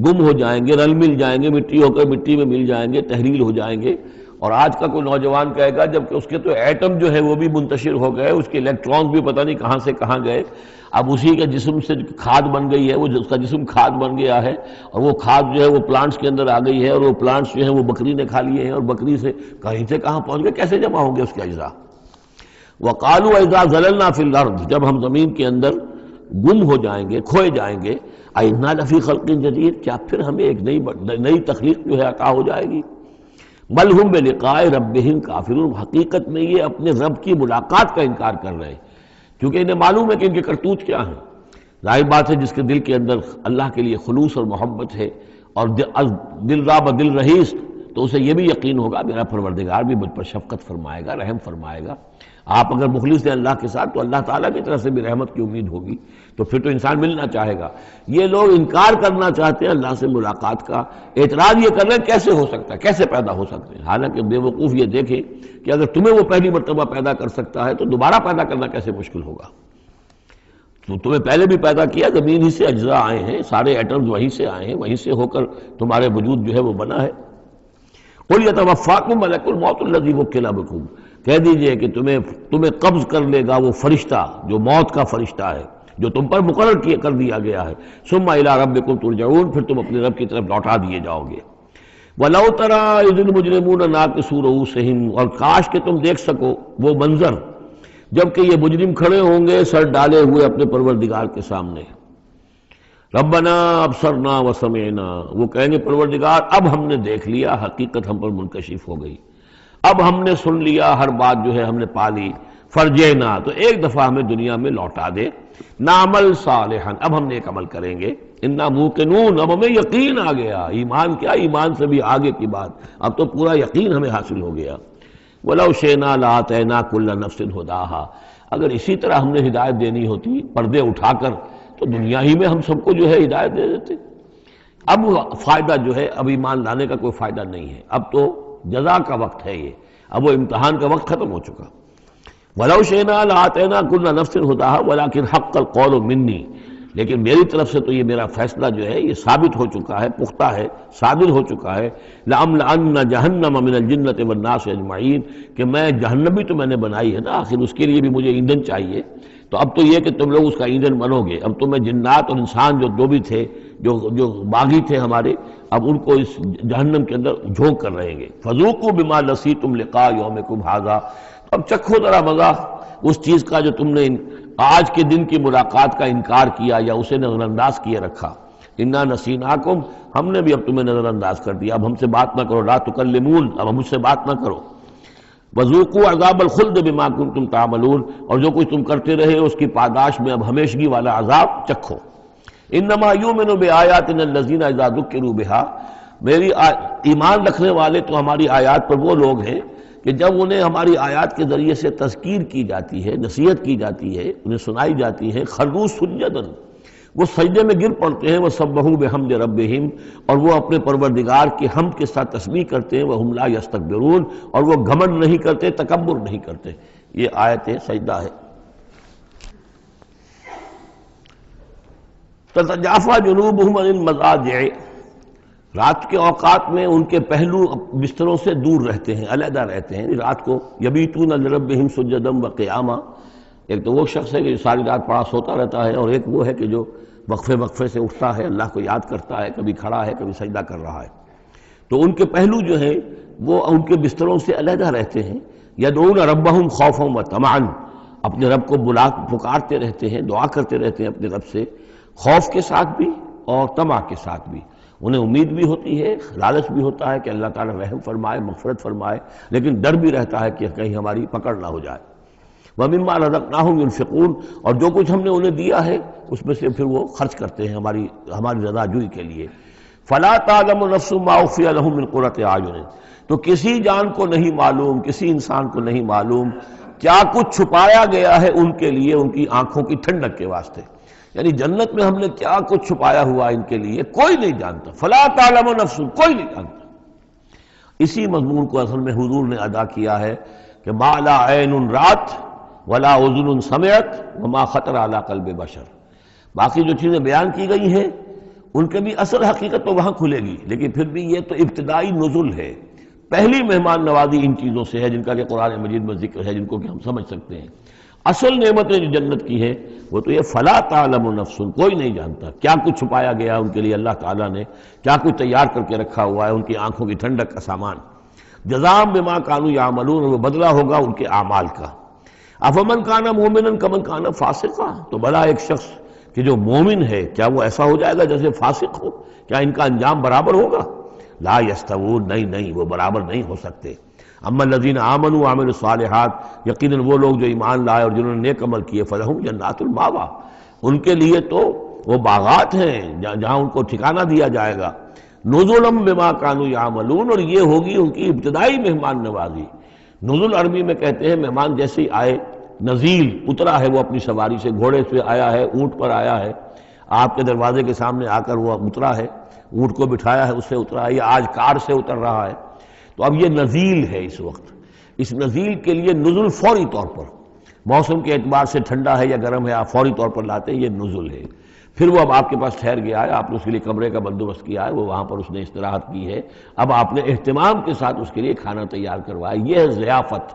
گم ہو جائیں گے، رل مل جائیں گے، مٹی ہو کر مٹی میں مل جائیں گے، تحلیل ہو جائیں گے. اور آج کا کوئی نوجوان کہے گا جبکہ اس کے تو ایٹم جو ہے وہ بھی منتشر ہو گئے، اس کے الیکٹرانز بھی پتہ نہیں کہاں سے کہاں گئے، اب اسی کے جسم سے کھاد بن گئی ہے، وہ اس کا جسم کھاد بن گیا ہے، اور وہ کھاد جو ہے وہ پلانٹس کے اندر آ گئی ہے، اور وہ پلانٹس جو ہیں وہ بکری نے کھا لیے ہیں، اور بکری سے کہیں سے کہاں پہنچ گئے، کیسے جمع ہوں گے اس کے اجزاء. وَقَالُوا إِذَا ضَلَلْنَا فِي الْأَرْضِ، جب ہم زمین کے اندر گم ہو جائیں گے، کھوئے جائیں گے، أَإِنَّا لَفِي خَلْقٍ جَدِيدٍ، کیا پھر ہمیں ایک نئی تخلیق جو ہے عطا ہو جائے گی. بل ہم بلقاء ربہم کافرون، حقیقت میں یہ اپنے رب کی ملاقات کا انکار کر رہے ہیں، کیونکہ انہیں معلوم ہے کہ ان کے کرتوت کیا ہیں. ظاہر بات ہے جس کے دل کے اندر اللہ کے لیے خلوص اور محبت ہے اور دل راب دل رہیس، تو اسے یہ بھی یقین ہوگا میرا پروردگار بھی مجھ پر شفقت فرمائے گا، رحم فرمائے گا. آپ اگر مخلص ہیں اللہ کے ساتھ تو اللہ تعالیٰ کی طرف سے بھی رحمت کی امید ہوگی، تو پھر تو انسان ملنا چاہے گا. یہ لوگ انکار کرنا چاہتے ہیں اللہ سے ملاقات کا، اعتراض یہ کر رہے ہیں کیسے ہو سکتا ہے، کیسے پیدا ہو سکتے ہیں. حالانکہ بے وقوف یہ دیکھیں کہ اگر تمہیں وہ پہلی مرتبہ پیدا کر سکتا ہے تو دوبارہ پیدا کرنا کیسے مشکل ہوگا. تو تمہیں پہلے بھی پیدا کیا، زمین ہی سے اجزاء آئے ہیں، سارے ایٹمز وہیں سے آئے ہیں، وہیں سے ہو کر تمہارے وجود جو ہے وہ بنا ہے. قُلْ يَتَوَفَّاكُم مَلَكُ الْمَوْتِ الَّذِي وُكِّلَ بِكُم، کہہ دیجئے کہ تمہیں قبض کر لے گا وہ فرشتہ جو موت کا فرشتہ ہے، جو تم پر مقرر کر دیا گیا ہے. ثُمَّ إِلَىٰ رَبِّكُمْ تُرْجَعُونَ، پھر تم اپنے رب کی طرف لوٹا دیے جاؤ گے. وَلَوْ تَرَىٰ إِذِ الْمُجْرِمُونَ نَاكِسُو رُءُوسِهِمْ، اور کاش کہ تم دیکھ سکو وہ منظر جبکہ یہ مجرم کھڑے ہوں گے سر ڈالے ہوئے اپنے پروردگار کے سامنے، ربنا ابصرنا وسمعنا، وہ کہیں گے پروردگار اب ہم نے دیکھ لیا، حقیقت ہم پر منکشف ہو گئی، اب ہم نے سن لیا، ہر بات جو ہے ہم نے پا لی، فرجینا، تو ایک دفعہ ہمیں دنیا میں لوٹا دے، نعمل صالحا، اب ہم نیک عمل کریں گے، انا موقنون، اب ہمیں یقین آ گیا، ایمان کیا، ایمان سے بھی آگے کی بات، اب تو پورا یقین ہمیں حاصل ہو گیا، وَلَوْ شِئْنَا لَآتَيْنَا كُلَّ نَفْسٍ هُدَاهَا، اگر اسی طرح ہم نے ہدایت دینی ہوتی پردے اٹھا کر تو دنیا ہی میں ہم سب کو جو ہے ہدایت دے دیتے۔ اب فائدہ جو ہے اب ایمان لانے کا کوئی فائدہ نہیں ہے، اب تو جزا کا وقت ہے، یہ اب وہ امتحان کا وقت ختم ہو چکا۔ وَلَوْ شِئْنَا لَآتَيْنَا كُلَّ نَفْسٍ هُدَاهَا وَلَكِنْ حَقَّ الْقَوْلُ مِنِّي، لیکن میری طرف سے تو یہ میرا فیصلہ جو ہے یہ ثابت ہو چکا ہے، پختہ ہے، صادر ہو چکا ہے، لَأَمْلَأَنَّ جَهَنَّمَ مِنَ الْجِنَّةِ وَالنَّاسِ أَجْمَعِينَ، کہ میں جہنم بھی تو میں نے بنائی ہے نا، آخر اس کے لیے بھی مجھے ایندھن چاہیے، تو اب تو یہ کہ تم لوگ اس کا ایندھن بنو گے، اب تو میں جنات اور انسان جو بھی تھے، جو باغی تھے ہمارے، اب ان کو اس جہنم کے اندر جھونک کر رہیں گے، فَذُوقُوا بِمَا نَسِيتُمْ لِقَاءَ يَوْمِكُمْ هَذَا، اب چکھو ذرا مزہ اس چیز کا جو تم نے آج کے دن کی ملاقات کا انکار کیا یا اسے نظر انداز کیے رکھا، انا نسیناکم، ہم نے بھی اب تمہیں نظر انداز کر دیا، اب ہم سے بات نہ کرو، لا تکلمون، اب ہم مجھ سے بات نہ کرو، وذوقوا عذاب الخلد بما کنتم تعملون، اور جو کچھ تم کرتے رہے اس کی پاداش میں اب ہمیشگی والا عذاب چکھو۔ انما یؤمن بآیاتنا الذین اذا ذکروا بها، میری ایمان رکھنے والے تو ہماری آیات پر وہ لوگ ہیں کہ جب انہیں ہماری آیات کے ذریعے سے تذکیر کی جاتی ہے، نصیحت کی جاتی ہے، انہیں سنائی جاتی ہے، خروا سجدا، وہ سجدے میں گر پڑتے ہیں، وہ سبحوا بحمد ربہم، اور وہ اپنے پروردگار کی حمد کے ساتھ تسبیح کرتے ہیں، وہم لا یستکبرون، اور وہ گھمنڈ نہیں کرتے، تکبر نہیں کرتے۔ یہ آیت سجدہ ہے۔ تتجافی جنوبہم عن المضاجع، رات کے اوقات میں ان کے پہلو بستروں سے دور رہتے ہیں، علیحدہ رہتے ہیں، رات کو یبیتون لربہم سجدا وقیاما، ایک تو وہ شخص ہے کہ جو ساری رات پڑا سوتا رہتا ہے، اور ایک وہ ہے کہ جو وقفے سے اٹھتا ہے، اللہ کو یاد کرتا ہے، کبھی کھڑا ہے کبھی سجدہ کر رہا ہے، تو ان کے پہلو جو ہیں وہ ان کے بستروں سے علیحدہ رہتے ہیں، یدعون ربہم خوفا وطمعا، اپنے رب کو پکارتے رہتے ہیں، دعا کرتے رہتے ہیں اپنے رب سے، خوف کے ساتھ بھی اور طمع کے ساتھ بھی، انہیں امید بھی ہوتی ہے، لالچ بھی ہوتا ہے کہ اللہ تعالیٰ رحم فرمائے، مغفرت فرمائے، لیکن ڈر بھی رہتا ہے کہ کہیں ہماری پکڑ نہ ہو جائے۔ وَمِمَّا رَزَقْنَاهُمْ يُنْفِقُونَ، اور جو کچھ ہم نے انہیں دیا ہے اس میں سے پھر وہ خرچ کرتے ہیں ہماری رضا جوئی کے لیے۔ فَلَا تَعْلَمُ نَفْسٌ مَّا أُخْفِيَ لَهُم مِّن قُرَّةِ أَعْيُنٍ، تو کسی جان کو نہیں معلوم، کسی انسان کو نہیں معلوم کیا کچھ چھپایا گیا ہے ان کے لیے ان کی آنکھوں کی ٹھنڈک کے واسطے، یعنی جنت میں ہم نے کیا کچھ چھپایا ہوا ان کے لیے کوئی نہیں جانتا، فلا تعلم نفس، کوئی نہیں جانتا۔ اسی مضمون کو اصل میں حضور نے ادا کیا ہے کہ ما لا عین رات ولا اذن سمعت وما خطر علی قلب بشر، باقی جو چیزیں بیان کی گئی ہیں ان کے بھی اصل حقیقت تو وہاں کھلے گی، لیکن پھر بھی یہ تو ابتدائی نزول ہے، پہلی مہمان نوازی ان چیزوں سے ہے جن کا کہ قرآن مجید میں ذکر ہے، جن کو کہ ہم سمجھ سکتے ہیں۔ اصل نعمتیں جو جنت کی ہیں وہ تو یہ فلا تعلم نفس، کوئی نہیں جانتا کیا کچھ چھپایا گیا ان کے لیے، اللہ تعالیٰ نے کیا کچھ تیار کر کے رکھا ہوا ہے ان کی آنکھوں کی ٹھنڈک کا سامان۔ جزاء بما كانوا يعملون، وہ بدلہ ہوگا ان کے اعمال کا۔ افمن کان مومنا کمن کان فاسقا، تو بھلا ایک شخص کہ جو مومن ہے کیا وہ ایسا ہو جائے گا جیسے فاسق ہو، کیا ان کا انجام برابر ہوگا؟ لا یستوون، نہیں وہ برابر نہیں ہو سکتے۔ اما الذین آمنوا وعملوا الصالحات، یقیناً وہ لوگ جو ایمان لائے اور جنہوں نے نیک عمل کیے، فلہم جنات المأویٰ، ان کے لیے تو وہ باغات ہیں جہاں ان کو ٹھکانہ دیا جائے گا، نزلا بما كانوا يعملون، اور یہ ہوگی ان کی ابتدائی مہمان نوازی۔ نزل عربی میں کہتے ہیں مہمان جیسے ہی آئے، نزیل اترا ہے وہ اپنی سواری سے، گھوڑے سے آیا ہے، اونٹ پر آیا ہے، آپ کے دروازے کے سامنے آ کر وہ اترا ہے، اونٹ کو بٹھایا ہے اس سے اترا ہے، یا آج کار سے اتر رہا ہے، تو اب یہ نزیل ہے اس وقت۔ اس نزیل کے لیے نزل فوری طور پر، موسم کے اعتبار سے ٹھنڈا ہے یا گرم ہے، آپ فوری طور پر لاتے ہیں، یہ نزل ہے۔ پھر وہ اب آپ کے پاس ٹھہر گیا ہے، آپ نے اس کے لیے کمرے کا بندوبست کیا ہے، وہ وہاں پر اس نے استراحت کی ہے، اب آپ نے اہتمام کے ساتھ اس کے لیے کھانا تیار کروایا، یہ ہے ضیافت،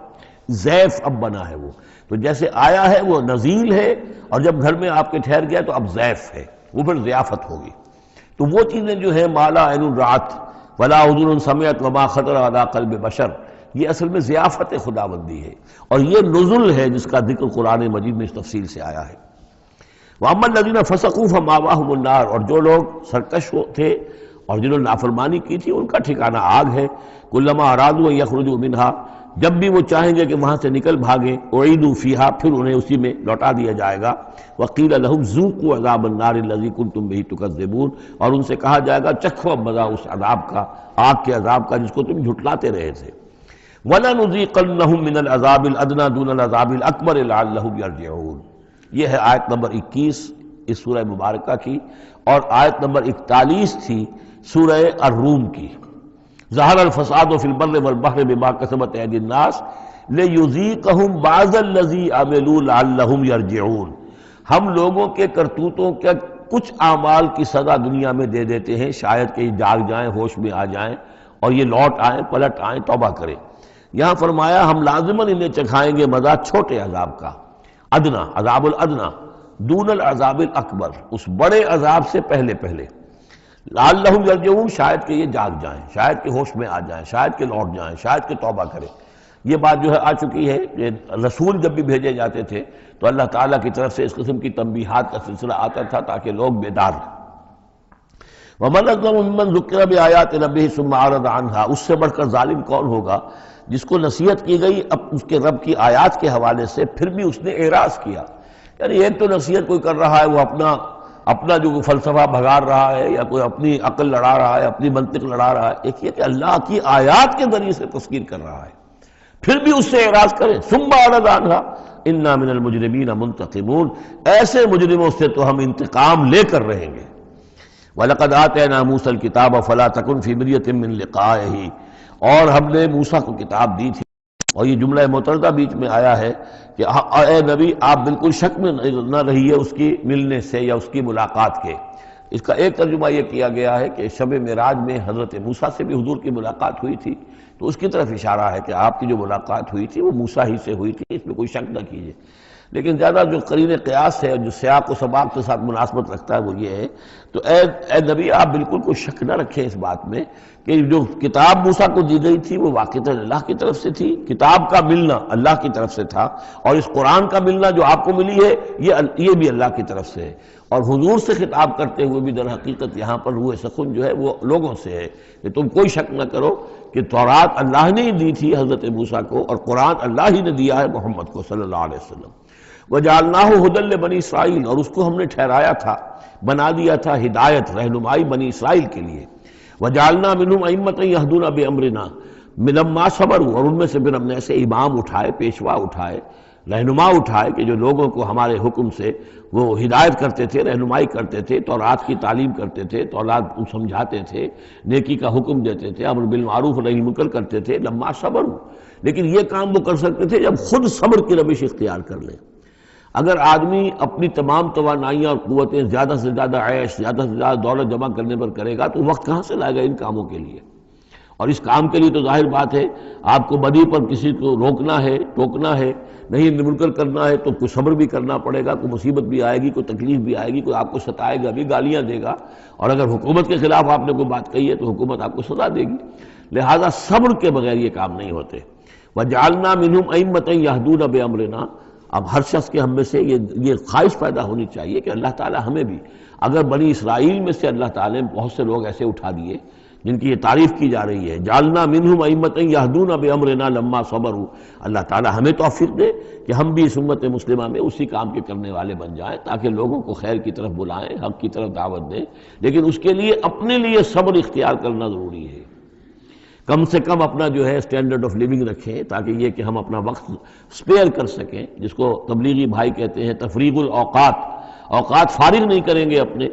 ضیف اب بنا ہے وہ، تو جیسے آیا ہے وہ نزیل ہے، اور جب گھر میں آپ کے ٹھہر گیا تو اب ضیف ہے، وہ پھر ضیافت ہوگی۔ تو وہ چیزیں جو ہیں مالا عین رات ولا اذن سمعت وما خطر علی قلب بشر، یہ اصل میں ضیافت خداوندی ہے، اور یہ نزل ہے جس کا ذکر قرآن مجید میں اس تفصیل سے آیا ہے۔ وَأَمَّا الَّذِينَ فَسَقُوا فَمَأْوَاهُمُ النَّارُ، اور جو لوگ سرکش تھے اور جنہوں نے نافرمانی کی تھی ان کا ٹھکانہ آگ ہے۔ کلما ارادوا ان یخرجوا منہا، جب بھی وہ چاہیں گے کہ وہاں سے نکل بھاگیں، اعیدوا فیہا، پھر انہیں اسی میں لوٹا دیا جائے گا۔ وقیل لہم ذوقوا عذاب النار الذی کنتم بہ تکذبون، اور ان سے کہا جائے گا چکھو اب مزہ اس عذاب کا، آگ کے عذاب کا جس کو تم جھٹلاتے رہے تھے۔ وَلَنُذِيقَنَّهُم مِّنَ الْعَذَابِ الْأَدْنَىٰ دُونَ الْعَذَابِ الْأَكْبَرِ لَعَلَّهُمْ يَرْجِعُونَ۔ یہ ہے آیت نمبر 21 اس سورہ مبارکہ کی، اور آیت نمبر 41 تھی سورہ الروم کی۔ ظہر الفساد فی البر والبحر بما کسبت ایدی الناس لیذیقہم بعض الذی عملوا لعلہم یرجعون۔ ہم لوگوں کے کرتوتوں کے کچھ اعمال کی سزا دنیا میں دے دیتے ہیں، شاید کہ یہ جاگ جائیں، ہوش میں آ جائیں اور یہ لوٹ آئیں، پلٹ آئیں، توبہ کریں۔ یہاں فرمایا ہم لازماً انہیں چکھائیں گے مزہ چھوٹے عذاب کا، ادنا، عذاب الادنا، دون العذاب الاکبر، اس بڑے عذاب سے پہلے پہلے۔ لعلہم یرجعون، شاید کہ یہ جاگ جائیں، شاید کہ ہوش میں آ جائیں، شاید کہ لوٹ جائیں، شاید کہ توبہ کریں۔ یہ بات جو ہے آ چکی ہے کہ رسول جب بھی بھیجے جاتے تھے تو اللہ تعالیٰ کی طرف سے اس قسم کی تنبیہات کا سلسلہ آتا تھا تاکہ لوگ بیدار رہیں۔ وَمَنْ أَظْلَمُ مِمَّنْ ذُكِّرَ بِآيَاتِ رَبِّهِ ثُمَّ أَعْرَضَ عَنْهَا، اس سے بڑھ کر ظالم کون ہوگا جس کو نصیحت کی گئی اب اس کے رب کی آیات کے حوالے سے پھر بھی اس نے اعراض کیا۔ یعنی ایک تو نصیحت کوئی کر رہا ہے، وہ اپنا جو فلسفہ بھگار رہا ہے یا کوئی اپنی عقل لڑا رہا ہے، اپنی منطق لڑا رہا ہے، ایک یہ کہ اللہ کی آیات کے ذریعے سے تذکیر کر رہا ہے، پھر بھی اس سے اعراض کریں۔ ثم اعرض عنها انا من المجرمین منتقمون، ایسے مجرموں سے تو ہم انتقام لے کر رہیں گے۔ وَلَقَدْ آتَيْنَا مُوسَى الْكِتَابَ فَلَا تَكُنْ فِي مِرْيَةٍ مِّن لِقَائِهِ، اور ہم نے موسیٰ کو کتاب دی تھی، اور یہ جملہ متردہ بیچ میں آیا ہے کہ اے نبی آپ بالکل شک میں نہ رہیے اس کی ملنے سے یا اس کی ملاقات کے۔ اس کا ایک ترجمہ یہ کیا گیا ہے کہ شب معراج میں حضرت موسیٰ سے بھی حضور کی ملاقات ہوئی تھی، تو اس کی طرف اشارہ ہے کہ آپ کی جو ملاقات ہوئی تھی وہ موسیٰ ہی سے ہوئی تھی، اس میں کوئی شک نہ کیجیے۔ لیکن زیادہ جو قرین قیاس ہے اور جو سیاق و سباق کے ساتھ مناسبت رکھتا ہے وہ یہ ہے، تو اے نبی آپ بالکل کوئی شک نہ رکھیں اس بات میں کہ جو کتاب موسیٰ کو دی گئی تھی وہ واقعتاً اللہ کی طرف سے تھی، کتاب کا ملنا اللہ کی طرف سے تھا، اور اس قرآن کا ملنا جو آپ کو ملی ہے یہ بھی اللہ کی طرف سے ہے۔ اور حضور سے خطاب کرتے ہوئے بھی در حقیقت یہاں پر روح سخن جو ہے وہ لوگوں سے ہے کہ تم کوئی شک نہ کرو کہ تورات اللہ نے ہی دی تھی حضرت موسیٰ کو، اور قرآن اللہ ہی نے دیا ہے محمد کو صلی اللہ علیہ وسلم۔ وَجَعَلْنَاهُ هُدًى لِبَنِي اسرائیل، اور اس کو ہم نے ٹھہرایا تھا، بنا دیا تھا ہدایت، رہنمائی بنی اسرائیل کے لیے۔ وَجَعَلْنَا مِنْهُمْ أَئِمَّةً يَهْدُونَ بِأَمْرِنَا لَمَّا صَبَرُوا، اور ان میں سے پھر ہم نے ایسے امام اٹھائے، پیشوا اٹھائے، رہنما اٹھائے کہ جو لوگوں کو ہمارے حکم سے وہ ہدایت کرتے تھے، رہنمائی کرتے تھے، تورات کی تعلیم کرتے تھے، تورات کو سمجھاتے تھے، نیکی کا حکم دیتے تھے، امر بالمعروف و نہی عن المنکر کرتے تھے۔ لما صبروا، لیکن یہ کام وہ کر سکتے تھے جب خود صبر کی روش اختیار کر لیں۔ اگر آدمی اپنی تمام توانائیاں اور قوتیں زیادہ سے زیادہ عیش، زیادہ سے زیادہ دولت جمع کرنے پر کرے گا تو وقت کہاں سے لائے گا ان کاموں کے لیے؟ اور اس کام کے لیے تو ظاہر بات ہے آپ کو بدی پر کسی کو روکنا ہے، ٹوکنا ہے، نہیں منکر کرنا ہے تو کوئی صبر بھی کرنا پڑے گا، کوئی مصیبت بھی آئے گی، کوئی تکلیف بھی آئے گی، کوئی آپ کو ستائے گا بھی، گالیاں دے گا، اور اگر حکومت کے خلاف آپ نے کوئی بات کہی ہے تو حکومت آپ کو سزا دے گی۔ لہذا صبر کے بغیر یہ کام نہیں ہوتے۔ وَجَعَلْنَا مِنْهُمْ أَئِمَّةً يَهْدُونَ بِأَمْرِنَا، اب ہر شخص کے ہم میں سے یہ خواہش پیدا ہونی چاہیے کہ اللہ تعالیٰ ہمیں بھی، اگر بنی اسرائیل میں سے اللہ تعالیٰ نے بہت سے لوگ ایسے اٹھا دیے جن کی یہ تعریف کی جا رہی ہے، جعلنا منہم ائمۃ یہدون بامرنا لما صبروا، اللہ تعالیٰ ہمیں توفیق دے کہ ہم بھی اس امت مسلمہ میں اسی کام کے کرنے والے بن جائیں، تاکہ لوگوں کو خیر کی طرف بلائیں، حق کی طرف دعوت دیں، لیکن اس کے لیے اپنے لیے صبر اختیار کرنا ضروری ہے۔ کم سے کم اپنا جو ہے اسٹینڈرڈ آف لیونگ رکھیں، تاکہ یہ کہ ہم اپنا وقت سپیئر کر سکیں، جس کو تبلیغی بھائی کہتے ہیں تفریغ الاوقات، اوقات فارغ نہیں کریں گے اپنے،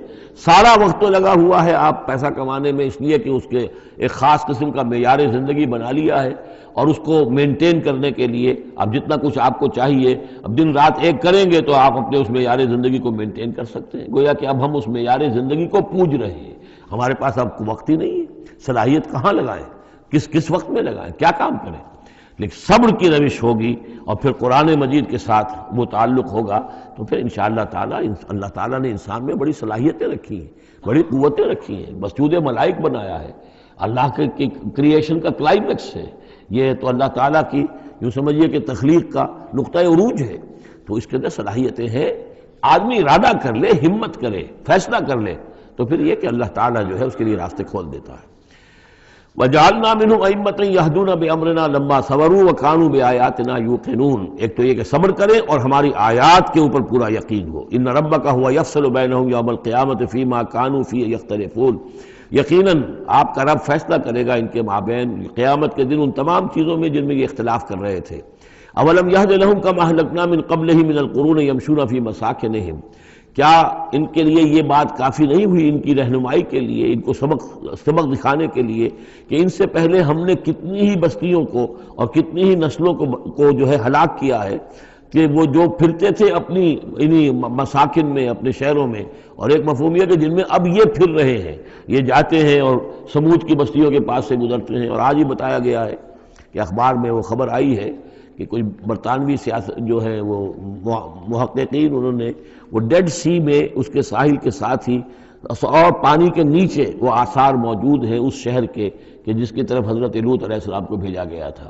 سارا وقت تو لگا ہوا ہے آپ پیسہ کمانے میں، اس لیے کہ اس کے ایک خاص قسم کا معیار زندگی بنا لیا ہے، اور اس کو مینٹین کرنے کے لیے اب جتنا کچھ آپ کو چاہیے، اب دن رات ایک کریں گے تو آپ اپنے اس معیار زندگی کو مینٹین کر سکتے ہیں۔ گویا کہ اب ہم اس معیار زندگی کو پوج رہے ہیں، ہمارے پاس اب وقت ہی نہیں ہے، صلاحیت کہاں لگائیں، کس وقت میں لگائیں، کیا کام کریں۔ لیکن صبر کی روش ہوگی اور پھر قرآن مجید کے ساتھ وہ تعلق ہوگا تو پھر انشاءاللہ تعالیٰ اللہ تعالیٰ نے انسان میں بڑی صلاحیتیں رکھی ہیں، بڑی قوتیں رکھی ہیں، مسجود ملائک بنایا ہے، اللہ کے کریشن کا کلائمیکس ہے، یہ تو اللہ تعالیٰ کی یوں سمجھیے کہ تخلیق کا نقطۂ عروج ہے، تو اس کے اندر صلاحیتیں ہیں. آدمی ارادہ کر لے، ہمت کرے، فیصلہ کر لے، تو پھر یہ کہ اللہ تعالیٰ جو ہے اس کے لیے راستے کھول دیتا ہے. وَجَعَلْنَا مِنْهُمْ أَئِمَّةً يَهْدُونَ بِأَمْرِنَا لَمَّا صَبَرُوا وَكَانُوا بِآيَاتِنَا يُوقِنُونَ. ایک تو یہ کہ صبر کریں اور ہماری آیات کے اوپر پورا یقین ہو. إِنَّ رَبَّكَ هُوَ يَفْصِلُ بَيْنَهُمْ يَوْمَ الْقِيَامَةِ فِيمَا كَانُوا فِيهِ يَخْتَلِفُونَ. یقیناً آپ کا رب فیصلہ کرے گا ان کے مابین قیامت کے دن ان تمام چیزوں میں جن میں یہ اختلاف کر رہے تھے. اولم یہد لہم کما اہلکنا من قبلہم من القرون یمشون فی مساکنہم. کیا ان کے لیے یہ بات کافی نہیں ہوئی ان کی رہنمائی کے لیے، ان کو سبق دکھانے کے لیے کہ ان سے پہلے ہم نے کتنی ہی بستیوں کو اور کتنی ہی نسلوں کو جو ہے ہلاک کیا ہے، کہ وہ جو پھرتے تھے اپنی انہی مساکن میں، اپنے شہروں میں، اور ایک مفہوم یہ کہ جن میں اب یہ پھر رہے ہیں، یہ جاتے ہیں اور سمود کی بستیوں کے پاس سے گزرتے ہیں. اور آج ہی بتایا گیا ہے کہ اخبار میں وہ خبر آئی ہے کہ کوئی برطانوی سیاست جو ہے وہ محققین، انہوں نے وہ ڈیڈ سی میں اس کے ساحل کے ساتھ ہی اور پانی کے نیچے وہ آثار موجود ہیں اس شہر کے کہ جس کی طرف حضرت لوط علیہ السلام کو بھیجا گیا تھا.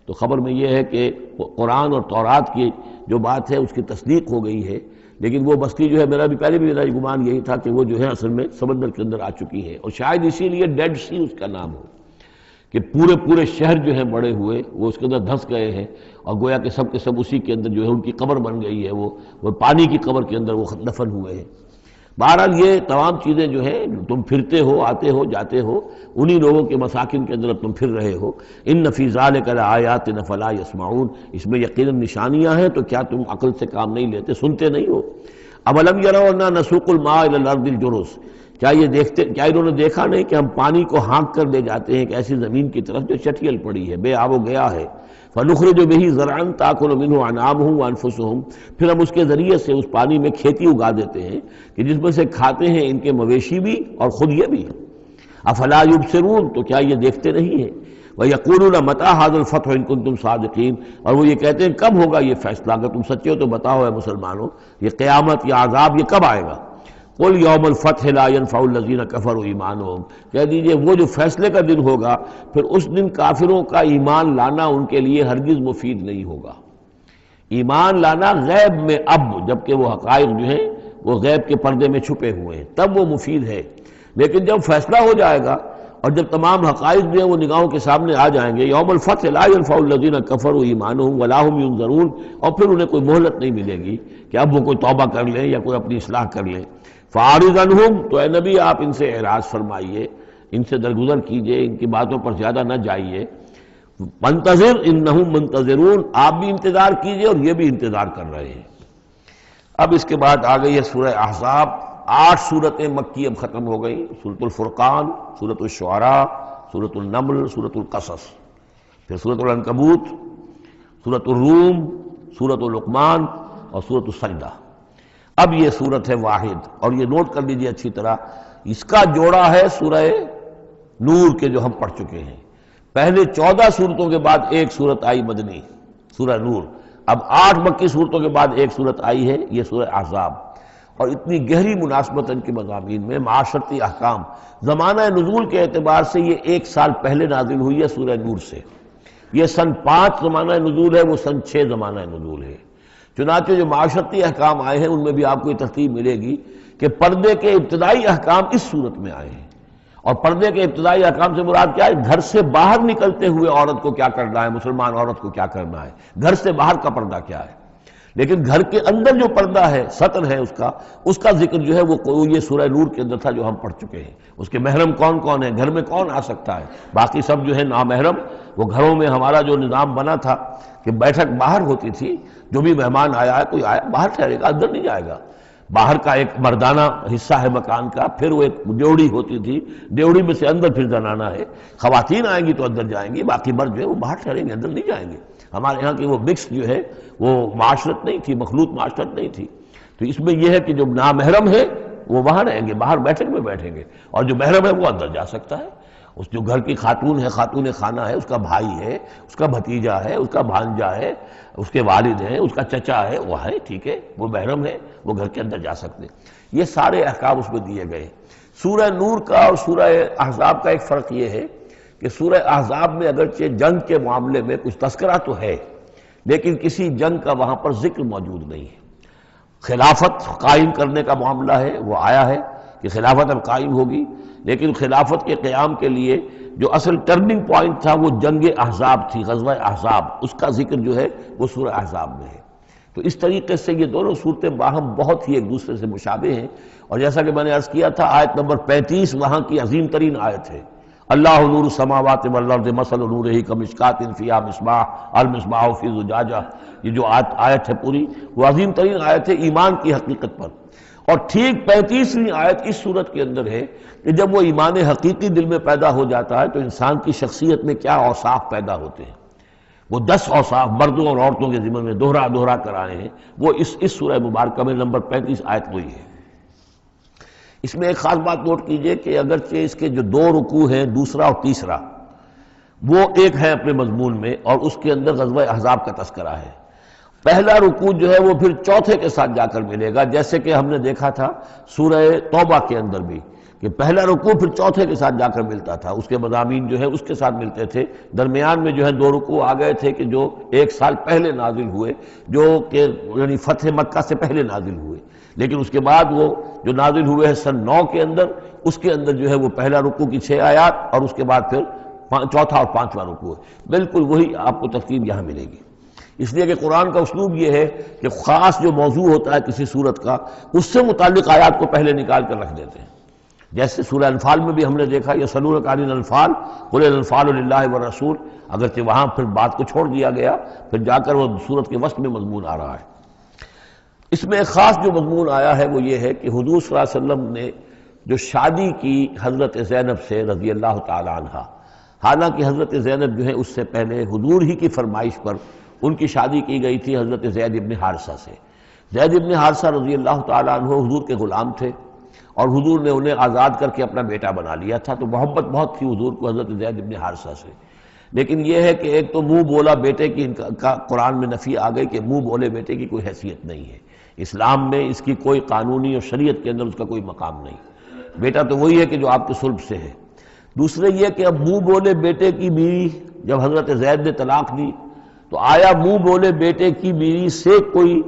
تو خبر میں یہ ہے کہ قرآن اور تورات کی جو بات ہے اس کی تصدیق ہو گئی ہے، لیکن وہ بستی جو ہے میرا بھی پہلے بھی میرا گمان یہی تھا کہ وہ جو ہے اصل میں سمندر کے اندر آ چکی ہے، اور شاید اسی لیے ڈیڈ سی اس کا نام ہو کہ پورے شہر جو ہیں بڑے ہوئے وہ اس کے اندر دھنس گئے ہیں، اور گویا کہ سب کے سب اسی کے اندر جو ہے ان کی قبر بن گئی ہے، وہ پانی کی قبر کے اندر وہ دفن ہوئے ہیں. بہرحال یہ تمام چیزیں جو ہیں تم پھرتے ہو، آتے ہو، جاتے ہو، انہی لوگوں کے مساکن کے اندر تم پھر رہے ہو. ان فی ذلک لآیات فلا یسمعون. اس میں یقیناً نشانیاں ہیں، تو کیا تم عقل سے کام نہیں لیتے، سنتے نہیں ہو؟ اولم یروا انا نسوق الماء الى الارض الجرز. کیا انہوں نے دیکھا نہیں کہ ہم پانی کو ہانک کر لے جاتے ہیں ایک ایسی زمین کی طرف جو چٹیل پڑی ہے، بے آب و گیا ہے. فنخرج به زرعا تاکل منه انعامهم وانفسهم. پھر ہم اس کے ذریعے سے اس پانی میں کھیتی اگا دیتے ہیں کہ جس میں سے کھاتے ہیں ان کے مویشی بھی اور خود یہ بھی. افلا یبصرون. تو کیا یہ دیکھتے نہیں ہیں؟ وَيَقُولُونَ مَتَىٰ هَٰذَا الْفَتْحُ إِن كُنتُمْ صَادِقِينَ. اور وہ یہ کہتے ہیں کب ہوگا یہ فیصلہ، اگر تم سچے ہو تو بتاؤ اے مسلمانوں، یہ قیامت یا عذاب یہ کب آئے گا؟ قُلْ يَوْمُ الْفَتْحِ لَا يَنْفَعُ الَّذِينَ كَفَرُوا إِيمَانُهُمْ. کہہ دیجئے وہ جو فیصلے کا دن ہوگا پھر اس دن کافروں کا ایمان لانا ان کے لیے ہرگز مفید نہیں ہوگا. ایمان لانا غیب میں اب، جبکہ وہ حقائق جو ہیں وہ غیب کے پردے میں چھپے ہوئے ہیں، تب وہ مفید ہے. لیکن جب فیصلہ ہو جائے گا اور جب تمام حقائق جو ہیں وہ نگاہوں کے سامنے آ جائیں گے، یوم الفتح لا ينفع الذین کفروا ایمانہم ولا هم ينظرون. اور پھر انہیں کوئی مہلت نہیں ملے گی کہ اب وہ کوئی توبہ کر لیں یا کوئی اپنی اصلاح کر لیں. فاعرض عنہم. تو اے نبی آپ ان سے اعراض فرمائیے، ان سے درگزر کیجئے، ان کی باتوں پر زیادہ نہ جائیے. منتظر انہم منتظرون. آپ بھی انتظار کیجئے اور یہ بھی انتظار کر رہے ہیں. اب اس کے بعد آ گئی ہے سورہ احزاب. 8 سورتیں مکی اب ختم ہو گئی. سورۃ الفرقان، سورۃ الشعراء، سورۃ النمل، سورۃ القصص، پھر سورۃ العنکبوت، سورۃ الروم، سورۃ لقمان اور سورۃ السجدہ. اب یہ سورت ہے واحد، اور یہ نوٹ کر لیجیے اچھی طرح، اس کا جوڑا ہے سورہ نور کے جو ہم پڑھ چکے ہیں. پہلے 14 سورتوں کے بعد ایک سورت آئی مدنی، سورہ نور. اب 8 مکی سورتوں کے بعد ایک سورت آئی ہے، یہ سورہ احزاب. اور اتنی گہری مناسبت ان کے مضامین میں، معاشرتی احکام، زمانہ نزول کے اعتبار سے یہ 1 سال پہلے نازل ہوئی ہے سورہ نور سے. یہ سن 5 زمانہ نزول ہے، وہ سن 6 زمانہ نزول ہے. چنانچہ جو معاشرتی احکام آئے ہیں ان میں بھی آپ کو یہ ترتیب ملے گی کہ پردے کے ابتدائی احکام اس صورت میں آئے ہیں. اور پردے کے ابتدائی احکام سے مراد کیا ہے؟ گھر سے باہر نکلتے ہوئے عورت کو کیا کرنا ہے، مسلمان عورت کو کیا کرنا ہے. گھر سے باہر کا پردہ کیا ہے، لیکن گھر کے اندر جو پردہ ہے، سطر ہے اس کا ذکر جو ہے وہ یہ سورہ نور کے اندر تھا جو ہم پڑھ چکے ہیں. اس کے محرم کون کون ہیں، گھر میں کون آ سکتا ہے. باقی سب جو ہے نامحرم. وہ گھروں میں ہمارا جو نظام بنا تھا کہ بیٹھک باہر ہوتی تھی، جو بھی مہمان آیا ہے، کوئی آیا باہر ٹھہرے گا، اندر نہیں جائے گا. باہر کا ایک مردانہ حصہ ہے مکان کا، پھر وہ ایک ڈیوڑی ہوتی تھی، ڈیوڑی میں سے اندر پھر زنانہ ہے. خواتین آئیں گی تو اندر جائیں گی، باقی مرد جو ہے وہ باہر ٹھہریں گے، اندر نہیں جائیں گے. ہمارے ہاں کی وہ مکس جو ہے وہ معاشرت نہیں تھی، مخلوط معاشرت نہیں تھی. تو اس میں یہ ہے کہ جو نامحرم ہے وہ وہاں رہیں گے، باہر بیٹھک میں بیٹھیں گے، اور جو محرم ہے وہ اندر جا سکتا ہے. اس جو گھر کی خاتون ہے، خاتون خانہ ہے، اس کا بھائی ہے، اس کا بھتیجا ہے، اس کا بھانجا ہے، اس کے والد ہیں، اس کا چچا ہے، وہ ہے، ٹھیک ہے، وہ محرم ہے، وہ گھر کے اندر جا سکتے ہیں. یہ سارے احکام اس میں دیے گئے. سورہ نور کا اور سورہ احزاب کا ایک فرق یہ ہے کہ سورہ احزاب میں اگرچہ جنگ کے معاملے میں کچھ تذکرہ تو ہے، لیکن کسی جنگ کا وہاں پر ذکر موجود نہیں ہے۔ خلافت قائم کرنے کا معاملہ ہے، وہ آیا ہے کہ خلافت اب قائم ہوگی، لیکن خلافت کے قیام کے لیے جو اصل ٹرننگ پوائنٹ تھا وہ جنگ احزاب تھی، غزوہ احزاب، اس کا ذکر جو ہے وہ سورہ احزاب میں ہے۔ تو اس طریقے سے یہ دونوں صورتیں باہم بہت ہی ایک دوسرے سے مشابہ ہیں، اور جیسا کہ میں نے عرض کیا تھا آیت نمبر 35 وہاں کی عظیم ترین آیت ہے۔ اللہ نور السماوات والارض مثل نورہ کمشکات فیہا مصباح المصباح فی زجاجہ، یہ جو آیت ہے پوری وہ عظیم ترین آیت ہے ایمان کی حقیقت پر۔ اور ٹھیک 35ویں آیت اس صورت کے اندر ہے کہ جب وہ ایمان حقیقی دل میں پیدا ہو جاتا ہے تو انسان کی شخصیت میں کیا اوصاف پیدا ہوتے ہیں۔ وہ 10 اوصاف مردوں اور عورتوں کے ذمہ میں دوہرا کر آئے ہیں، وہ اس سورہ مبارکہ میں نمبر 35 آیت وہی ہے۔ اس میں ایک خاص بات نوٹ کیجئے کہ اگرچہ اس کے جو 2 رکوع ہیں، دوسرا اور تیسرا، وہ ایک ہے اپنے مضمون میں، اور اس کے اندر غزوہ احزاب کا تذکرہ ہے۔ پہلا رکوع جو ہے وہ پھر چوتھے کے ساتھ جا کر ملے گا، جیسے کہ ہم نے دیکھا تھا سورہ توبہ کے اندر بھی کہ پہلا رکوع پھر چوتھے کے ساتھ جا کر ملتا تھا، اس کے مضامین جو ہے اس کے ساتھ ملتے تھے۔ درمیان میں جو ہے 2 رکوع آ گئے تھے کہ جو 1 سال پہلے نازل ہوئے، جو کہ یعنی فتح مکہ سے پہلے نازل ہوئے، لیکن اس کے بعد وہ جو نازل ہوئے ہیں سن 9 کے اندر، اس کے اندر جو ہے وہ پہلا رکوع کی 6 آیات اور اس کے بعد پھر چوتھا اور 5واں رکوع ہے۔ بالکل وہی آپ کو ترتیب یہاں ملے گی، اس لیے کہ قرآن کا اسلوب یہ ہے کہ خاص جو موضوع ہوتا ہے کسی صورت کا، اس سے متعلق آیات کو پہلے نکال کر رکھ دیتے ہیں۔ جیسے سورہ انفال میں بھی ہم نے دیکھا یسألونک عن الانفال قل الانفال للہ والرسول، اگرچہ وہاں پھر بات کو چھوڑ دیا گیا، پھر جا کر وہ صورت کے وسط میں مضمون آ رہا ہے۔ اس میں ایک خاص جو مضمون آیا ہے وہ یہ ہے کہ حضور صلی اللہ علیہ وسلم نے جو شادی کی حضرت زینب سے رضی اللہ تعالی عنہ، حالانکہ حضرت زینب جو ہے اس سے پہلے حضور ہی کی فرمائش پر ان کی شادی کی گئی تھی حضرت زید ابن حارثہ سے۔ زید ابن حارثہ رضی اللہ تعالی عنہ حضور کے غلام تھے، اور حضور نے انہیں آزاد کر کے اپنا بیٹا بنا لیا تھا، تو محبت بہت تھی حضور کو حضرت زید ابن حارثہ سے۔ لیکن یہ ہے کہ ایک تو منہ بولا بیٹے کی کا قرآن میں نفی آ گئی کہ منہ بولے بیٹے کی کوئی حیثیت نہیں ہے، اسلام میں اس کی کوئی قانونی اور شریعت کے اندر اس کا کوئی مقام نہیں۔ بیٹا تو وہی ہے کہ جو آپ کے صلب سے ہے۔ دوسرے یہ کہ اب منہ بولے بیٹے کی بیوی جب حضرت زید نے طلاق دی تو آیا منہ بولے بیٹے کی بیوی سے کوئی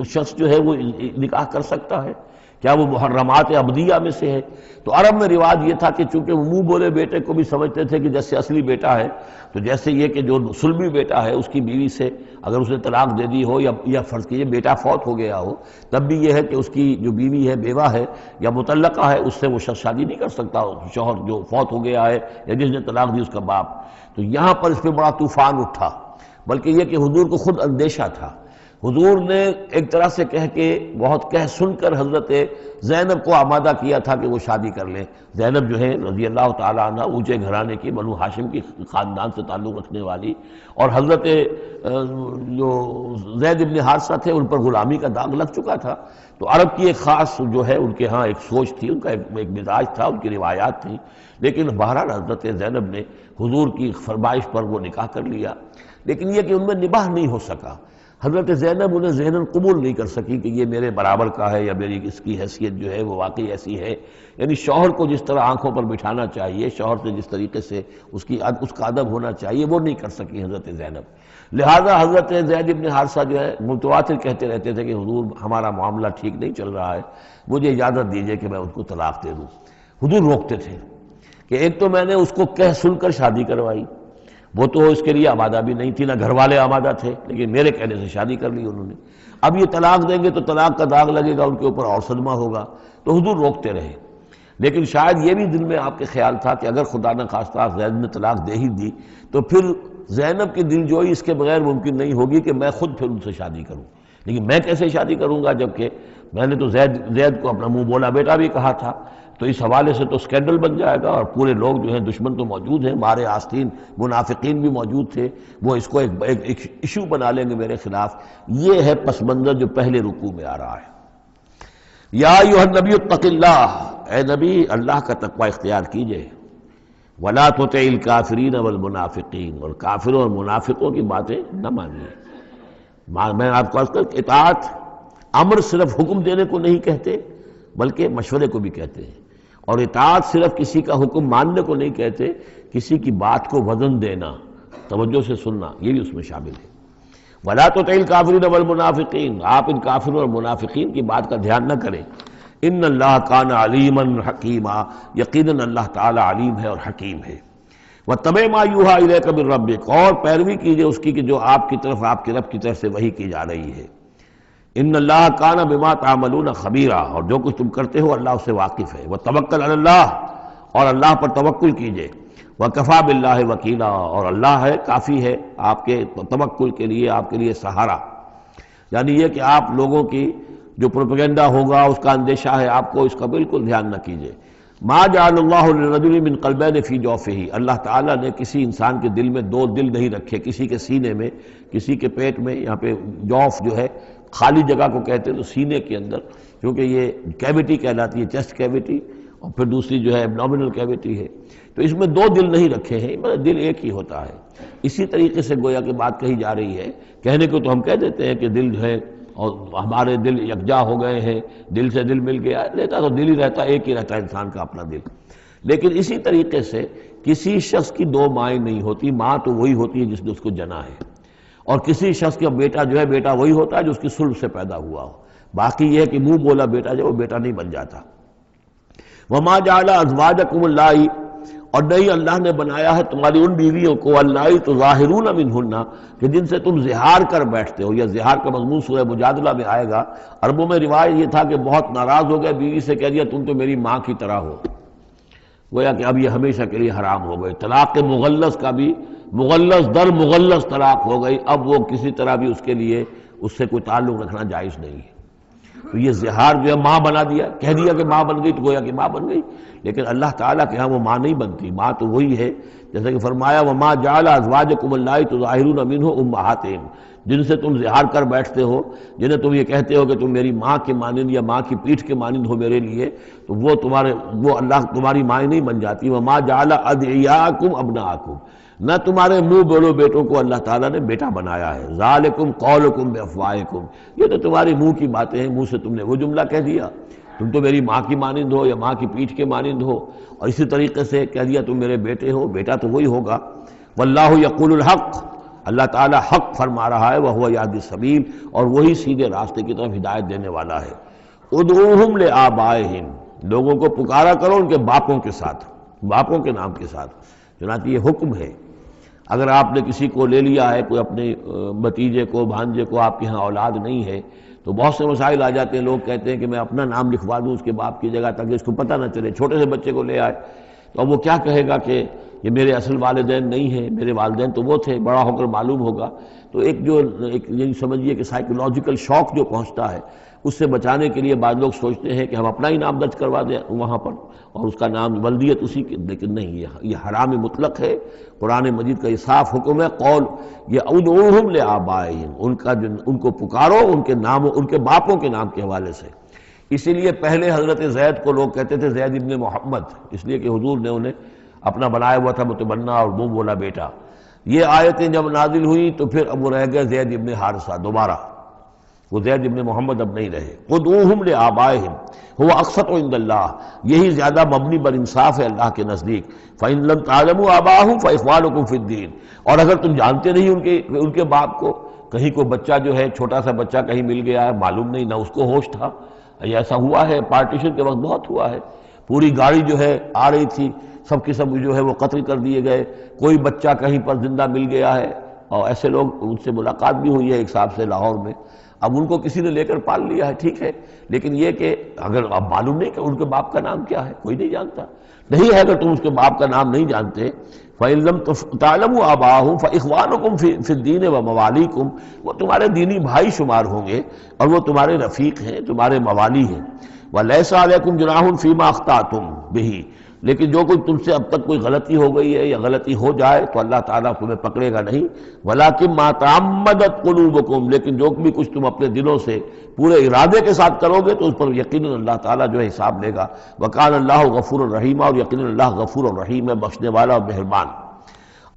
شخص جو ہے وہ نکاح کر سکتا ہے؟ کیا وہ محرمات عبدیہ میں سے ہے؟ تو عرب میں رواج یہ تھا کہ چونکہ وہ منہ بولے بیٹے کو بھی سمجھتے تھے کہ جیسے اصلی بیٹا ہے، تو جیسے یہ کہ جو سلبی بیٹا ہے اس کی بیوی سے اگر اس نے طلاق دے دی ہو یا فرض کیجئے بیٹا فوت ہو گیا ہو، تب بھی یہ ہے کہ اس کی جو بیوی ہے بیوہ ہے یا مطلقہ ہے اس سے وہ شخص شادی نہیں کر سکتا، شوہر جو فوت ہو گیا ہے یا جس نے طلاق دی اس کا باپ۔ تو یہاں پر اس پہ بڑا طوفان اٹھا، بلکہ یہ کہ حضور کو خود اندیشہ تھا۔ حضور نے ایک طرح سے کہہ کے بہت کہہ سن کر حضرت زینب کو آمادہ کیا تھا کہ وہ شادی کر لیں۔ زینب جو ہے رضی اللہ تعالیٰ عنہ اونچے گھرانے کی، بنو ہاشم کی خاندان سے تعلق رکھنے والی، اور حضرت جو زید ابن حارثہ تھے ان پر غلامی کا داغ لگ چکا تھا۔ تو عرب کی ایک خاص جو ہے ان کے ہاں ایک سوچ تھی، ان کا ایک مزاج تھا، ان کی روایات تھیں، لیکن بہرحال حضرت زینب نے حضور کی فرمائش پر وہ نکاح کر لیا، لیکن یہ کہ ان میں نباہ نہیں ہو سکا۔ حضرت زینب انہیں ذہناً قبول نہیں کر سکی کہ یہ میرے برابر کا ہے یا میری اس کی حیثیت جو ہے وہ واقعی ایسی ہے، یعنی شوہر کو جس طرح آنکھوں پر بٹھانا چاہیے، شوہر سے جس طریقے سے اس کا ادب ہونا چاہیے وہ نہیں کر سکی حضرت زینب۔ لہذا حضرت زید ابن حارثہ جو ہے متواتر کہتے رہتے تھے کہ حضور ہمارا معاملہ ٹھیک نہیں چل رہا ہے، مجھے اجازت دیجیے کہ میں ان کو طلاق دے دوں۔ حضور روکتے تھے کہ ایک تو میں نے اس کو کہہ سن کر شادی کروائی، وہ تو اس کے لیے آمادہ بھی نہیں تھی، نہ گھر والے آمادہ تھے، لیکن میرے کہنے سے شادی کر لی انہوں نے۔ اب یہ طلاق دیں گے تو طلاق کا داغ لگے گا ان کے اوپر اور صدمہ ہوگا، تو حضور روکتے رہے۔ لیکن شاید یہ بھی دل میں آپ کے خیال تھا کہ اگر خدا نہ خواستہ زید نے طلاق دے ہی دی تو پھر زینب کی دل جوئی اس کے بغیر ممکن نہیں ہوگی کہ میں خود پھر ان سے شادی کروں، لیکن میں کیسے شادی کروں گا جبکہ میں نے تو زید کو اپنا منہ بولا بیٹا بھی کہا تھا، تو اس حوالے سے تو سکینڈل بن جائے گا، اور پورے لوگ جو ہیں دشمن تو موجود ہیں، مارے آستین منافقین بھی موجود تھے، وہ اس کو ایک ایشو بنا لیں گے میرے خلاف۔ یہ ہے پس منظر جو پہلے رکوع میں آ رہا ہے۔ یا ایھا النبی اتق اللہ، اے نبی اللہ کا تقوی اختیار کیجئے، ولا تطع الکافرین والمنافقین، اور کافروں اور منافقوں کی باتیں نہ مانیے۔ میں آپ کو عرض کروں اطاعت امر صرف حکم دینے کو نہیں کہتے بلکہ مشورے کو بھی کہتے ہیں، اور اطاعت صرف کسی کا حکم ماننے کو نہیں کہتے، کسی کی بات کو وزن دینا، توجہ سے سننا، یہ بھی اس میں شامل ہے۔ وَلَا تُطِعِ الْكَافِرِينَ وَالْمُنَافِقِينَ، آپ ان کافروں اور منافقین کی بات کا دھیان نہ کریں۔ ان اللہ کان علیما حکیما، یقیناً اللہ تعالی علیم ہے اور حکیم ہے۔ وَاتَّبِعْ مَا یوحیٰ الیک من ربک، اور پیروی کیجئے اس کی کہ جو آپ کی طرف، آپ کے رب کی طرف سے وحی کی جا رہی ہے۔ ان اللہ کان بما تعملون خبیرا، اور جو کچھ تم کرتے ہو اللہ اس سے واقف ہے۔ وتوکل علی اللہ، اور اللہ پر توکل کیجئے۔ وکفیٰ باللہ وکیلا، اور اللہ ہے کافی ہے آپ کے توکل کے لیے، آپ کے لیے سہارا۔ یعنی یہ کہ آپ لوگوں کی جو پروپیگنڈا ہوگا اس کا اندیشہ ہے آپ کو، اس کا بالکل دھیان نہ کیجئے۔ ما جعل اللہ لرجل من قلبین فی جوفہ، اللہ تعالیٰ نے کسی انسان کے دل میں دو دل نہیں رکھے، کسی کے سینے میں، کسی کے پیٹ میں، یہاں پہ جوف جو ہے خالی جگہ کو کہتے ہیں، تو سینے کے اندر، کیونکہ یہ کیویٹی کہلاتی ہے، چیسٹ کیویٹی، اور پھر دوسری جو ہے ایبڈومینل کیویٹی ہے، تو اس میں دو دل نہیں رکھے ہیں، مطلب دل ایک ہی ہوتا ہے۔ اسی طریقے سے گویا کہ بات کہی جا رہی ہے، کہنے کو تو ہم کہہ دیتے ہیں کہ دل جو ہے اور ہمارے دل یکجا ہو گئے ہیں، دل سے دل مل گیا، لیتا تو دل ہی رہتا، ایک ہی رہتا ہے انسان کا اپنا دل۔ لیکن اسی طریقے سے کسی شخص کی دو مائیں نہیں ہوتی، ماں تو وہی ہوتی ہے جس نے اس کو جنا ہے، اور کسی شخص کا بیٹا جو ہے، بیٹا وہی ہوتا ہے جو اس کی صلب سے پیدا ہوا ہو۔ باقی یہ ہے کہ منہ بولا بیٹا جو وہ بیٹا نہیں بن جاتا۔ وما جعل ازواجکم اللہ، اور نہیں اللہ نے بنایا ہے تمہاری ان بیویوں کو، اللہ تظاہرون منہن، کہ جن سے تم زہار کر بیٹھتے ہو۔ یا زہار کا مضمون سورہ مجادلہ میں آئے گا۔ عربوں میں روایت یہ تھا کہ بہت ناراض ہو گئے، بیوی سے کہہ دیا تم تو میری ماں کی طرح ہو، گویا کہ اب یہ ہمیشہ کے لیے حرام ہو گئے۔ طلاق مغلظ کا بھی مغلظ در مغلظ طلاق ہو گئی، اب وہ کسی طرح بھی اس کے لیے اس سے کوئی تعلق رکھنا جائز نہیں ہے۔ تو یہ زہار جو ہے ماں بنا دیا، کہہ دیا کہ ماں بن گئی تو گویا کہ ماں بن گئی، لیکن اللہ تعالیٰ کے ہاں وہ ماں نہیں بنتی، ماں تو وہی ہے جیسا کہ فرمایا وما جعل ازواجکم اللہ تظاہرون منہ امہاتہم، جن سے تم زہار کر بیٹھتے ہو، جنہیں تم یہ کہتے ہو کہ تم میری ماں کے مانند یا ماں کی پیٹھ کے مانند ہو میرے لیے، تو وہ اللہ تمہاری مائیں نہیں بن جاتی۔ وما جعل ادعیاکم ابناءکم، نہ تمہارے منہ بولو بیٹوں کو اللہ تعالیٰ نے بیٹا بنایا ہے۔ ذالکم قولکم بافواہکم، یہ تو تمہاری منہ کی باتیں ہیں، منہ سے تم نے وہ جملہ کہہ دیا، تم تو میری ماں کی مانند ہو یا ماں کی پیٹھ کے مانند ہو، اور اسی طریقے سے کہہ دیا تم میرے بیٹے ہو، بیٹا تو وہی ہوگا۔ واللہ یقول الحق، اللہ تعالیٰ حق فرما رہا ہے، وہو یہدی السبیل، اور وہی سیدھے راستے کی طرف ہدایت دینے والا ہے۔ ادعوہم لآبائہم، لوگوں کو پکارا کرو ان کے باپوں کے ساتھ، باپوں کے نام کے ساتھ، چنانچہ یہ حکم ہے۔ اگر آپ نے کسی کو لے لیا ہے، کوئی اپنے بھتیجے کو، بھانجے کو، آپ کے ہاں اولاد نہیں ہے، تو بہت سے مسائل آ جاتے ہیں، لوگ کہتے ہیں کہ میں اپنا نام لکھوا دوں اس کے باپ کی جگہ تاکہ اس کو پتہ نہ چلے، چھوٹے سے بچے کو لے آئے تو اب وہ کیا کہے گا کہ یہ میرے اصل والدین نہیں ہیں، میرے والدین تو وہ تھے، بڑا ہو کر معلوم ہوگا۔ تو ایک یعنی سمجھیے کہ سائیکولوجیکل شوق جو پہنچتا ہے، اس سے بچانے کے لیے بعض لوگ سوچتے ہیں کہ ہم اپنا ہی نام درج کروا دیں وہاں پر اور اس کا نام ولدیت اسی کی، لیکن نہیں، یہ حرام مطلق ہے۔ قرآن مجید کا یہ صاف حکم ہے، قول یہ ادعوہم لآبائہم، ان کو پکارو ان کے نام، ان کے باپوں کے نام کے حوالے سے۔ اسی لیے پہلے حضرت زید کو لوگ کہتے تھے زید ابن محمد، اس لیے کہ حضور نے انہیں اپنا بنایا ہوا تھا متبنہ اور منہ بولا بیٹا۔ یہ آیتیں جب نازل ہوئی تو پھر اب وہ رہ گئے زید ابن حارثہ، دوبارہ وہ زید ابن محمد اب نہیں رہے۔ ادعوہم لآبائہم هو اقسط عند اللہ، یہی زیادہ مبنی بر انصاف ہے اللہ کے نزدیک۔ فإن لم تعلموا آباءهم فإخوانكم في الدين، اور اگر تم جانتے نہیں ان کے باپ کو، کہیں کوئی بچہ جو ہے چھوٹا سا بچہ کہیں مل گیا ہے، معلوم نہیں، نہ اس کو ہوش تھا، ایسا ہوا ہے پارٹیشن کے وقت بہت ہوا ہے، پوری گاڑی جو ہے آ رہی تھی، سب کے سب جو ہے وہ قتل کر دیے گئے، کوئی بچہ کہیں پر زندہ مل گیا ہے، اور ایسے لوگ، ان سے ملاقات بھی ہوئی ہے ایک صاحب سے لاہور میں، اب ان کو کسی نے لے کر پال لیا ہے، ٹھیک ہے، لیکن یہ کہ اگر اب معلوم نہیں کہ ان کے باپ کا نام کیا ہے، کوئی نہیں جانتا، نہیں ہے اگر تم اس کے باپ کا نام نہیں جانتے، فَإِن لَمْ تَعْلَمُوا آبَاءَهُمْ فَإِخْوَانُكُمْ فِي الدِّينِ وَمَوَالِيكُمْ، وہ تمہارے دینی بھائی شمار ہوں گے اور وہ تمہارے رفیق ہیں، تمہارے موالی ہیں۔ وَلَيْسَ عَلَيْكُمْ جُنَاحٌ فِيمَا أَخْطَأْتُمْ بِهِ، لیکن جو کچھ تم سے اب تک کوئی غلطی ہو گئی ہے یا غلطی ہو جائے تو اللہ تعالیٰ تمہیں پکڑے گا نہیں۔ وَلَكِن مَا تَعَمَّدَتْ قُلُوبُكُمْ، لیکن جو بھی کچھ تم اپنے دلوں سے پورے ارادے کے ساتھ کرو گے تو اس پر یقیناً اللہ تعالیٰ جو ہے حساب لے گا۔ وَكَانَ اللَّهُ غَفُورًا رَحِيمًا، اور یقیناً اللہ غفور الرحیم ہے، بخشنے والا اور مہربان۔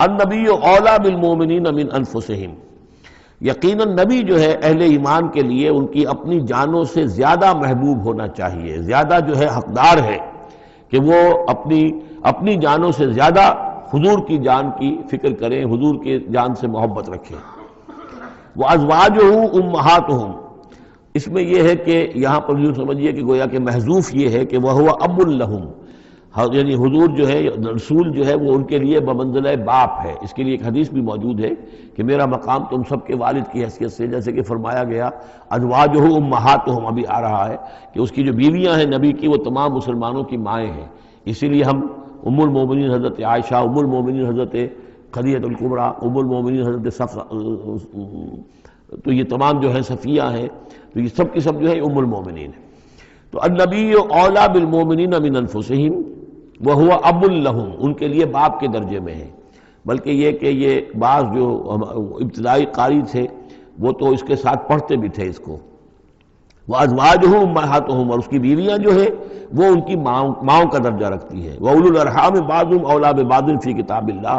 النبی اولیٰ بالمؤمنین من انفسہم، یقیناً نبی جو ہے اہل ایمان کے لیے ان کی اپنی جانوں سے زیادہ محبوب ہونا چاہیے، زیادہ جو ہے حقدار ہے کہ وہ اپنی جانوں سے زیادہ حضور کی جان کی فکر کریں، حضور کی جان سے محبت رکھیں۔ وَأَزْوَاجُهُ أُمَّهَاتُهُمْ، اس میں یہ ہے کہ یہاں پر یوں سمجھیے کہ گویا کہ محذوف یہ ہے کہ وَهُوَ أَبٌّ لَهُمْ، یعنی حضور جو ہے رسول جو ہے وہ ان کے لیے بمنزلہ باپ ہے۔ اس کے لیے ایک حدیث بھی موجود ہے کہ میرا مقام تم سب کے والد کی حیثیت سے، جیسے کہ فرمایا گیا ازواجہ امہاتہم، ابھی آ رہا ہے کہ اس کی جو بیویاں ہیں نبی کی وہ تمام مسلمانوں کی مائیں ہیں۔ اسی لیے ہم ام المومنین حضرت عائشہ، ام المومنین حضرت خدیجہ الکبریٰ، ام المومنین حضرت صفیہ، تو یہ تمام جو ہیں صفیہ ہیں، تو یہ سب کی سب جو ہے ام المومنین ہیں۔ تو النبی اولیٰ بالمومنین من انفسہم وہو اب لہم، ان کے لیے باپ کے درجے میں ہے۔ بلکہ یہ کہ یہ بعض جو ابتدائی قاری تھے وہ تو اس کے ساتھ پڑھتے بھی تھے اس کو، وازواجہ امہاتہم، اور اس کی بیویاں جو ہے وہ ان کی ماؤں کا درجہ رکھتی ہیں۔ وَأُولُو الْأَرْحَامِ بَعْضُهُمْ أَوْلَىٰ بِبَعْضٍ فِي کتاب اللہ،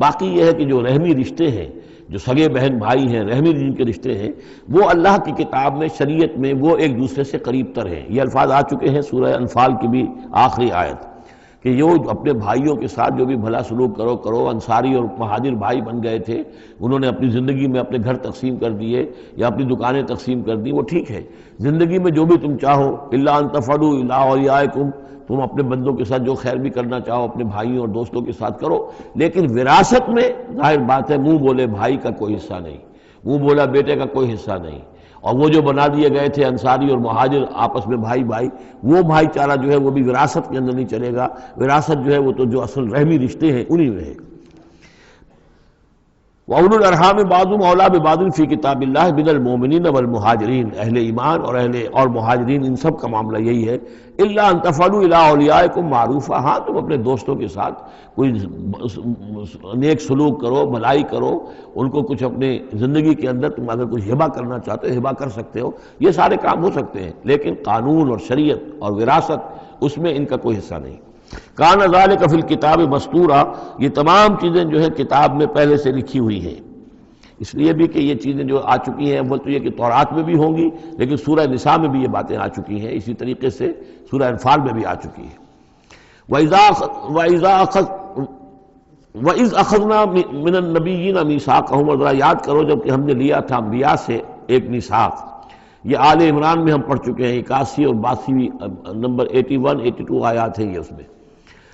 باقی یہ ہے کہ جو رحمی رشتے ہیں، جو سگے بہن بھائی ہیں، رحمی جن کے رشتے ہیں، وہ اللہ کی کتاب میں، شریعت میں وہ ایک دوسرے سے قریب تر ہیں۔ یہ الفاظ آ چکے ہیں سورہ انفال کی بھی آخری آیت کہ جو اپنے بھائیوں کے ساتھ جو بھی بھلا سلوک کرو، انصاری اور مہاجر بھائی بن گئے تھے، انہوں نے اپنی زندگی میں اپنے گھر تقسیم کر دیے یا اپنی دکانیں تقسیم کر دی، وہ ٹھیک ہے۔ زندگی میں جو بھی تم چاہو، الا ان تفعلوا الی اولیاءکم، تم اپنے بندوں کے ساتھ جو خیر بھی کرنا چاہو اپنے بھائیوں اور دوستوں کے ساتھ کرو، لیکن وراثت میں ظاہر بات ہے منہ بولے بھائی کا کوئی حصہ نہیں، منہ بولا بیٹے کا کوئی حصہ نہیں۔ اور وہ جو بنا دیے گئے تھے انصاری اور مہاجر آپس میں بھائی، وہ بھائی چارہ جو ہے وہ بھی وراثت کے اندر نہیں چلے گا۔ وراثت جو ہے وہ تو جو اصل رحمی رشتے ہیں انہی میں ہے۔ وَأُولُو الْأَرْحَامِ بَعْضُهُمْ أَوْلَىٰ بِبَعْضٍ فِي کتاب اللہ مِنَ الْمُؤْمِنِينَ وَالْمُهَاجِرِينَ، اہل ایمان اور مہاجرین، ان سب کا معاملہ یہی ہے۔ اِلَّا أَن تَفْعَلُوا إِلَىٰ أَوْلِيَائِكُمْ مَعْرُوفًا، ہاں تم اپنے دوستوں کے ساتھ کوئی نیک سلوک کرو، بھلائی کرو، ان کو کچھ اپنے زندگی کے اندر تم اگر کچھ ہبہ کرنا چاہتے ہو ہبہ کر سکتے ہو، یہ سارے کام ہو سکتے ہیں، لیکن قانون اور شریعت اور وراثت اس میں ان کا کوئی حصہ نہیں۔ کان ذالک فی الکتاب مستورا، یہ تمام چیزیں جو ہے کتاب میں پہلے سے لکھی ہوئی ہیں، اس لیے بھی کہ یہ چیزیں جو آ چکی ہیں اول تو یہ کہ تورات میں بھی ہوں گی، لیکن سورہ نساء میں بھی یہ باتیں آ چکی ہیں، اسی طریقے سے سورہ انفال میں بھی آ چکی ہیں۔ وَإِذْ أَخَذْنَا مِنَ النَّبِيِّينَ مِيثَاقَهُمْ، اور ذرا یاد کرو جب کہ ہم نے لیا تھا انبیاء سے ایک میثاق۔ یہ آل عمران میں ہم پڑھ چکے ہیں، 81 اور 82 نمبر 81 82 آیات ہیں یہ، اس میں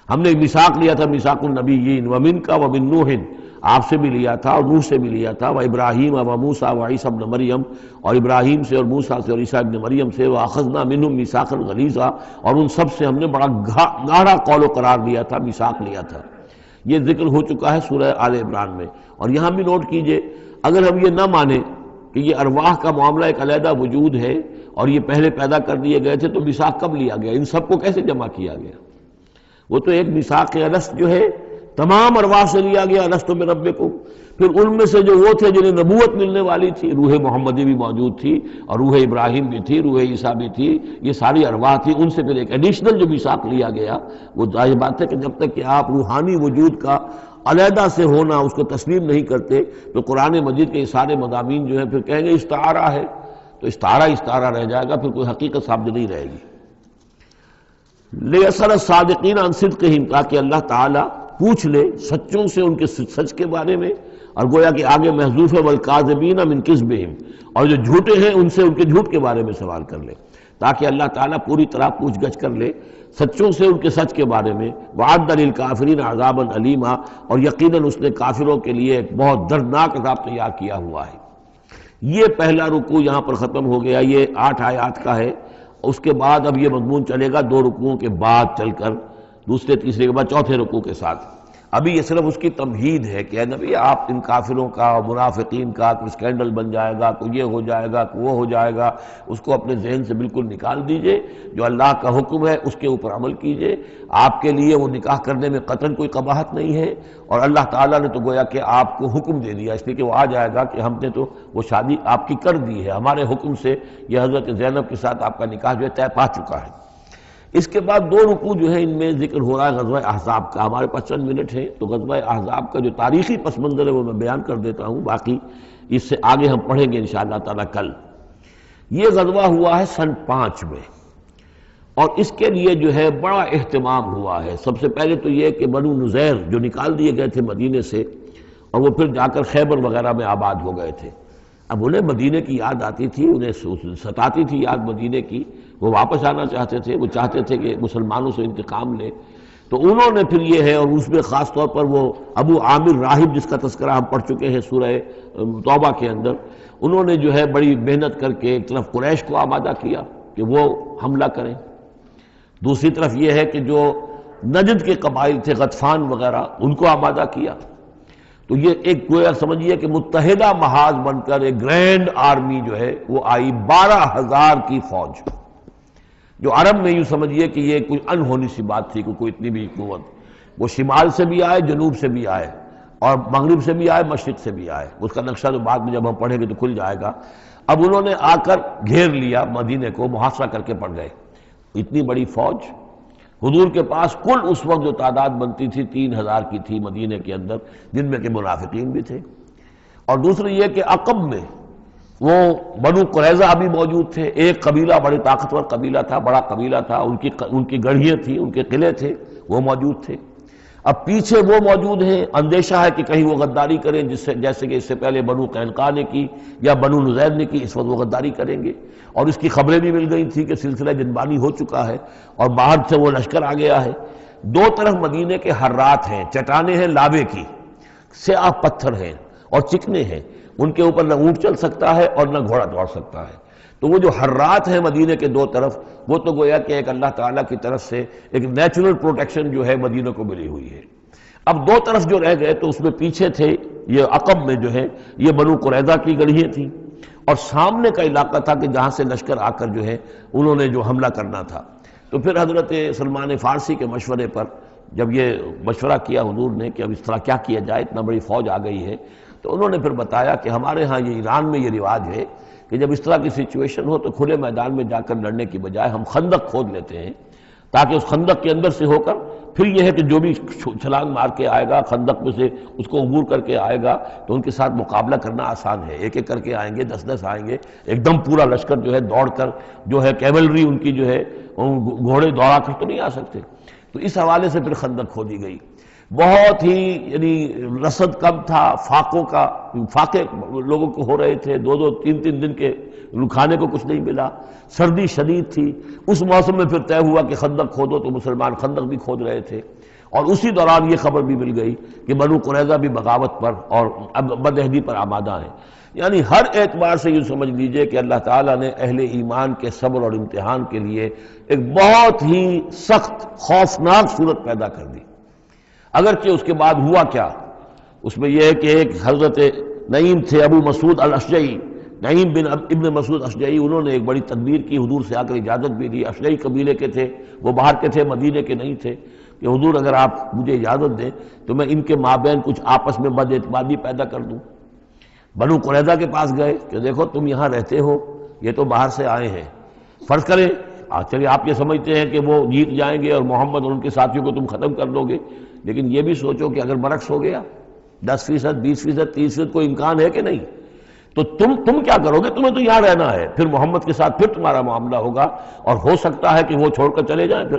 ہم نے میثاق لیا تھا، میثاق النبیین، وَمِنْکَ وَمِن نوح، آپ سے بھی لیا تھا اور نوح سے بھی لیا تھا، وَإِبْرَاهِيمَ وَمُوسَىٰ وَعِيسَىٰ ابْنَ مریم، اور ابراہیم سے اور موسیٰ سے اور عیسیٰ ابن مریم سے، وَأَخَذْنَا مِنْهُمْ مِيثَاقًا غَلِيظًا، اور ان سب سے ہم نے بڑا گاڑا قول و قرار لیا تھا، میثاق لیا تھا۔ یہ ذکر ہو چکا ہے سورہ آل عمران میں۔ اور یہاں بھی نوٹ کیجئے، اگر ہم یہ نہ مانیں کہ یہ ارواح کا معاملہ ایک علیحدہ وجود ہے اور یہ پہلے پیدا کر دیے گئے تھے، تو میثاق کب لیا گیا؟ ان سب کو کیسے جمع کیا گیا؟ وہ تو ایک میثاق الست جو ہے تمام ارواح سے لیا گیا، الست بربکم، پھر ان میں سے جو وہ تھے جنہیں نبوت ملنے والی تھی، روح محمدی بھی موجود تھی اور روح ابراہیم بھی تھی، روح عیسیٰ بھی تھی، یہ ساری ارواح تھی، ان سے پھر ایک ایڈیشنل جو میثاق لیا گیا۔ وہ ظاہر بات ہے کہ جب تک کہ آپ روحانی وجود کا علیحدہ سے ہونا اس کو تسلیم نہیں کرتے، تو قرآن مجید کے یہ سارے مضامین جو ہیں پھر کہیں گے استعارہ ہے، تو استعارہ رہ جائے گا، پھر کوئی حقیقت ثابت نہیں رہے گی۔ لِيَسْأَلَ الصَّادِقِينَ عَنْ صِدْقِهِمْ، تاکہ اللہ تعالیٰ پوچھ لے سچوں سے ان کے سچ کے بارے میں، اور گویا کہ آگے محذوف ہے وَالْكَاذِبِينَ مِنْ كِذْبِهِمْ، اور جو جھوٹے ہیں ان سے ان کے جھوٹ کے بارے میں سوال کر لے، تاکہ اللہ تعالیٰ پوری طرح پوچھ گچھ کر لے سچوں سے ان کے سچ کے بارے میں۔ وَعَدَّ لِلْكَافِرِينَ عَذَابًا أَلِيمًا، اور یقیناً اس نے کافروں کے لیے ایک بہت دردناک عذاب تیار کیا ہوا ہے۔ یہ پہلا رکوع یہاں پر ختم ہو گیا، یہ 8 آیات کا ہے۔ اس کے بعد اب یہ مضمون چلے گا 2 رکوعوں کے بعد چل کر، دوسرے تیسرے کے بعد چوتھے رکوع کے ساتھ۔ ابھی یہ صرف اس کی تمہید ہے کہ اے نبی آپ ان کافروں کا اور منافقین کا کوئی اسکینڈل بن جائے گا، کوئی یہ ہو جائے گا، کوئی وہ ہو جائے گا، اس کو اپنے ذہن سے بالکل نکال دیجئے، جو اللہ کا حکم ہے اس کے اوپر عمل کیجئے۔ آپ کے لیے وہ نکاح کرنے میں قطعاً کوئی قباحت نہیں ہے، اور اللہ تعالیٰ نے تو گویا کہ آپ کو حکم دے دیا، اس لیے کہ وہ آ جائے گا کہ ہم نے تو وہ شادی آپ کی کر دی ہے، ہمارے حکم سے یہ حضرت زینب کے ساتھ آپ کا نکاح جو ہے طے پا چکا ہے۔ اس کے بعد 2 رکوع جو ہے ان میں ذکر ہو رہا ہے غزوہ احزاب کا۔ ہمارے پاس چند منٹ ہیں تو غزوہ احزاب کا جو تاریخی پس منظر ہے وہ میں بیان کر دیتا ہوں، باقی اس سے آگے ہم پڑھیں گے انشاءاللہ تعالیٰ کل۔ یہ غزوہ ہوا ہے سن 5 میں، اور اس کے لیے جو ہے بڑا اہتمام ہوا ہے۔ سب سے پہلے تو یہ کہ بنو نذیر جو نکال دیے گئے تھے مدینے سے اور وہ پھر جا کر خیبر وغیرہ میں آباد ہو گئے تھے، اب انہیں مدینے کی یاد آتی تھی، انہیں ستاتی تھی یاد مدینے کی، وہ واپس آنا چاہتے تھے، وہ چاہتے تھے کہ مسلمانوں سے انتقام لے۔ تو انہوں نے پھر یہ ہے، اور اس میں خاص طور پر وہ ابو عامر راہب جس کا تذکرہ ہم پڑھ چکے ہیں سورہ توبہ کے اندر، انہوں نے جو ہے بڑی محنت کر کے ایک طرف قریش کو آمادہ کیا کہ وہ حملہ کریں، دوسری طرف یہ ہے کہ جو نجد کے قبائل تھے غطفان وغیرہ ان کو آمادہ کیا۔ تو یہ ایک گویا سمجھیے کہ متحدہ محاذ بن کر ایک گرینڈ آرمی جو ہے وہ آئی، 12,000 کی فوج، جو عرب میں یوں سمجھیے کہ یہ کوئی انہونی سی بات تھی کہ کوئی اتنی بھی قوت، وہ شمال سے بھی آئے، جنوب سے بھی آئے، اور مغرب سے بھی آئے، مشرق سے بھی آئے۔ اس کا نقشہ تو بعد میں جب ہم پڑھیں گے تو کھل جائے گا۔ اب انہوں نے آ کر گھیر لیا مدینے کو، محاصرہ کر کے پڑ گئے، اتنی بڑی فوج۔ حضور کے پاس کل اس وقت جو تعداد بنتی تھی 3,000 کی تھی مدینے کے اندر، جن میں کہ منافقین بھی تھے۔ اور دوسری یہ کہ عقب میں وہ بنو قریظہ بھی موجود تھے، ایک قبیلہ بڑے طاقتور قبیلہ تھا، بڑا قبیلہ تھا، ان کی گڑھیاں تھیں، ان کے قلعے تھے، وہ موجود تھے۔ اب پیچھے وہ موجود ہیں، اندیشہ ہے کہ کہیں وہ غداری کریں، جیسے کہ اس سے پہلے بنو قینقاع نے کی یا بنو نذیر نے کی، اس وقت وہ غداری کریں گے، اور اس کی خبریں بھی مل گئی تھی کہ سلسلہ جنبانی ہو چکا ہے اور باہر سے وہ لشکر آ گیا ہے۔ دو طرف مدینے کے حرات ہیں، چٹانیں ہیں لاوے کی، سیاہ پتھر ہیں اور چکنے ہیں، ان کے اوپر نہ اونٹ چل سکتا ہے اور نہ گھوڑا دوڑ سکتا ہے۔ تو وہ جو حرات ہیں مدینے کے دو طرف، وہ تو گویا کہ ایک اللہ تعالیٰ کی طرف سے ایک نیچرل پروٹیکشن جو ہے مدینہ کو ملی ہوئی ہے۔ اب دو طرف جو رہ گئے تو اس میں پیچھے تھے، یہ عقب میں جو ہے یہ بنو قریظہ کی گڑھیاں تھیں، اور سامنے کا علاقہ تھا کہ جہاں سے لشکر آ کر جو ہے انہوں نے جو حملہ کرنا تھا۔ تو پھر حضرت سلمان فارسی کے مشورے پر جب یہ مشورہ کیا حضور نے کہ اب اس طرح کیا کیا جائے، اتنا بڑی فوج آ گئی ہے، تو انہوں نے پھر بتایا کہ ہمارے ہاں یہ ایران میں یہ رواج ہے کہ جب اس طرح کی سچویشن ہو تو کھلے میدان میں جا کر لڑنے کی بجائے ہم خندق کھود لیتے ہیں، تاکہ اس خندق کے اندر سے ہو کر پھر یہ ہے کہ جو بھی چھلانگ مار کے آئے گا خندق میں سے اس کو عبور کر کے آئے گا تو ان کے ساتھ مقابلہ کرنا آسان ہے، ایک ایک کر کے آئیں گے، 10 آئیں گے، ایک دم پورا لشکر جو ہے دوڑ کر جو ہے کیولری ان کی جو ہے گھوڑے دوڑا کر تو نہیں آ سکتے۔ تو اس حوالے سے پھر خندق کھودی گئی، بہت ہی یعنی رسد کم تھا، فاقے لوگوں کو ہو رہے تھے، 2 3 دن کے کھانے کو کچھ نہیں ملا، سردی شدید تھی۔ اس موسم میں پھر طے ہوا کہ خندق کھودو، تو مسلمان خندق بھی کھود رہے تھے، اور اسی دوران یہ خبر بھی مل گئی کہ بنو قریظہ بھی بغاوت پر اور بدعہدی پر آمادہ ہیں۔ یعنی ہر اعتبار سے یہ سمجھ لیجئے کہ اللہ تعالیٰ نے اہل ایمان کے صبر اور امتحان کے لیے ایک بہت ہی سخت خوفناک صورت پیدا کر دی۔ اگرچہ اس کے بعد ہوا کیا، اس میں یہ ہے کہ ایک حضرت نعیم تھے ابو مسعود الاشجعی، نعیم بن ابن مسعود اشجعی، انہوں نے ایک بڑی تدبیر کی، حضور سے آ کر اجازت بھی دی، اشجعی قبیلے کے تھے، وہ باہر کے تھے، مدینے کے نہیں تھے، کہ حضور اگر آپ مجھے اجازت دیں تو میں ان کے مابین کچھ آپس میں بد اعتمادی پیدا کر دوں۔ بنو قریظہ کے پاس گئے کہ دیکھو تم یہاں رہتے ہو، یہ تو باہر سے آئے ہیں، فرض کریں چلیے آپ یہ سمجھتے ہیں کہ وہ جیت جائیں گے اور محمد اور ان کے ساتھیوں کو تم ختم کر دو گے، لیکن یہ بھی سوچو کہ اگر برعکس ہو گیا 10%، 20%، 30% کوئی امکان ہے کہ نہیں، تو تم کیا کرو گے؟ تمہیں تو یہاں رہنا ہے، پھر محمد کے ساتھ پھر تمہارا معاملہ ہوگا، اور ہو سکتا ہے کہ وہ چھوڑ کر چلے جائیں، پھر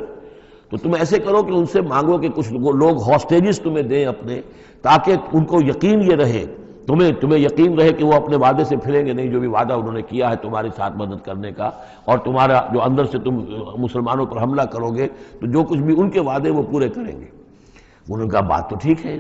تو تم ایسے کرو کہ ان سے مانگو کہ کچھ لوگ ہاسٹیجز تمہیں دیں اپنے، تاکہ ان کو یقین یہ رہے، تمہیں یقین رہے کہ وہ اپنے وعدے سے پھریں گے نہیں، جو بھی وعدہ انہوں نے کیا ہے تمہارے ساتھ مدد کرنے کا، اور تمہارا جو اندر سے تم مسلمانوں پر حملہ کرو گے تو جو کچھ بھی ان کے وعدے وہ پورے کریں گے۔ انہوں نے کہا بات تو ٹھیک ہے،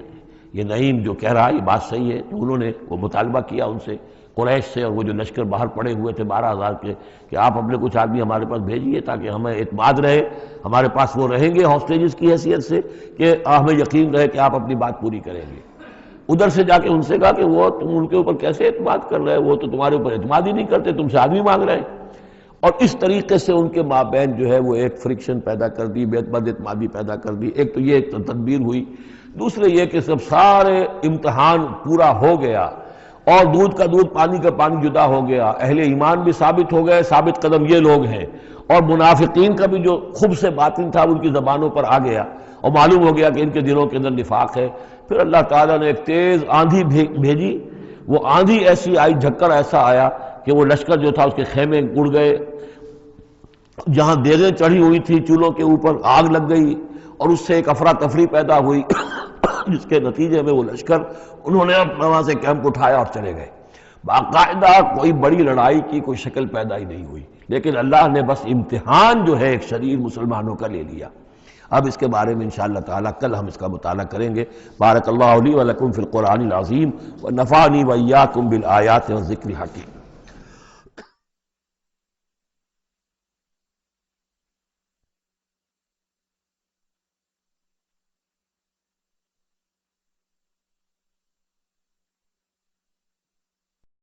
یہ نعیم جو کہہ رہا ہے یہ بات صحیح ہے۔ تو انہوں نے وہ مطالبہ کیا ان سے، قریش سے، اور وہ جو لشکر باہر پڑے ہوئے تھے 12,000 کے، کہ آپ اپنے کچھ آدمی ہمارے پاس بھیجیے تاکہ ہمیں اعتماد رہے، ہمارے پاس وہ رہیں گے ہاسٹیجز کی حیثیت سے، کہ ہمیں یقین رہے کہ آپ اپنی بات پوری کریں گے۔ ادھر سے جا کے ان سے کہا کہ وہ تم ان کے اوپر کیسے اعتماد کر رہے ہو، وہ تو تمہارے اوپر اعتماد ہی نہیں کرتے، تم سے آدمی مانگ رہے ہیں۔ اور اس طریقے سے ان کے مابین جو ہے وہ ایک فرکشن پیدا کر دی، بد اعتمادی پیدا کر دی۔ ایک تو یہ ایک تدبیر ہوئی، دوسرے یہ کہ سب سارے امتحان پورا ہو گیا اور دودھ کا دودھ پانی کا پانی جدا ہو گیا، اہل ایمان بھی ثابت ہو گئے، ثابت قدم یہ لوگ ہیں، اور منافقین کا بھی جو خب سے باطن تھا ان کی زبانوں پر آ گیا، اور معلوم ہو گیا کہ ان کے دلوں کے اندر نفاق ہے۔ پھر اللہ تعالیٰ نے ایک تیز آندھی بھیجی، وہ آندھی ایسی آئی، جھکڑ ایسا آیا کہ وہ لشکر جو تھا اس کے خیمے اڑ گئے، جہاں دیگیں چڑھی ہوئی تھی چولہوں کے اوپر آگ لگ گئی اور اس سے ایک افراتفری پیدا ہوئی جس کے نتیجے میں وہ لشکر انہوں نے اپنا وہاں سے کیمپ اٹھایا اور چلے گئے. باقاعدہ کوئی بڑی لڑائی کی کوئی شکل پیدا ہی نہیں ہوئی، لیکن اللہ نے بس امتحان جو ہے ایک شریر مسلمانوں کا لے لیا. اب اس کے بارے میں انشاءاللہ تعالی کل ہم اس کا مطالعہ کریں گے. بارک اللہ لی و لکم فی القرآن العظیم ونفعنی وإیاکم بالآیات والذکر الحکیم.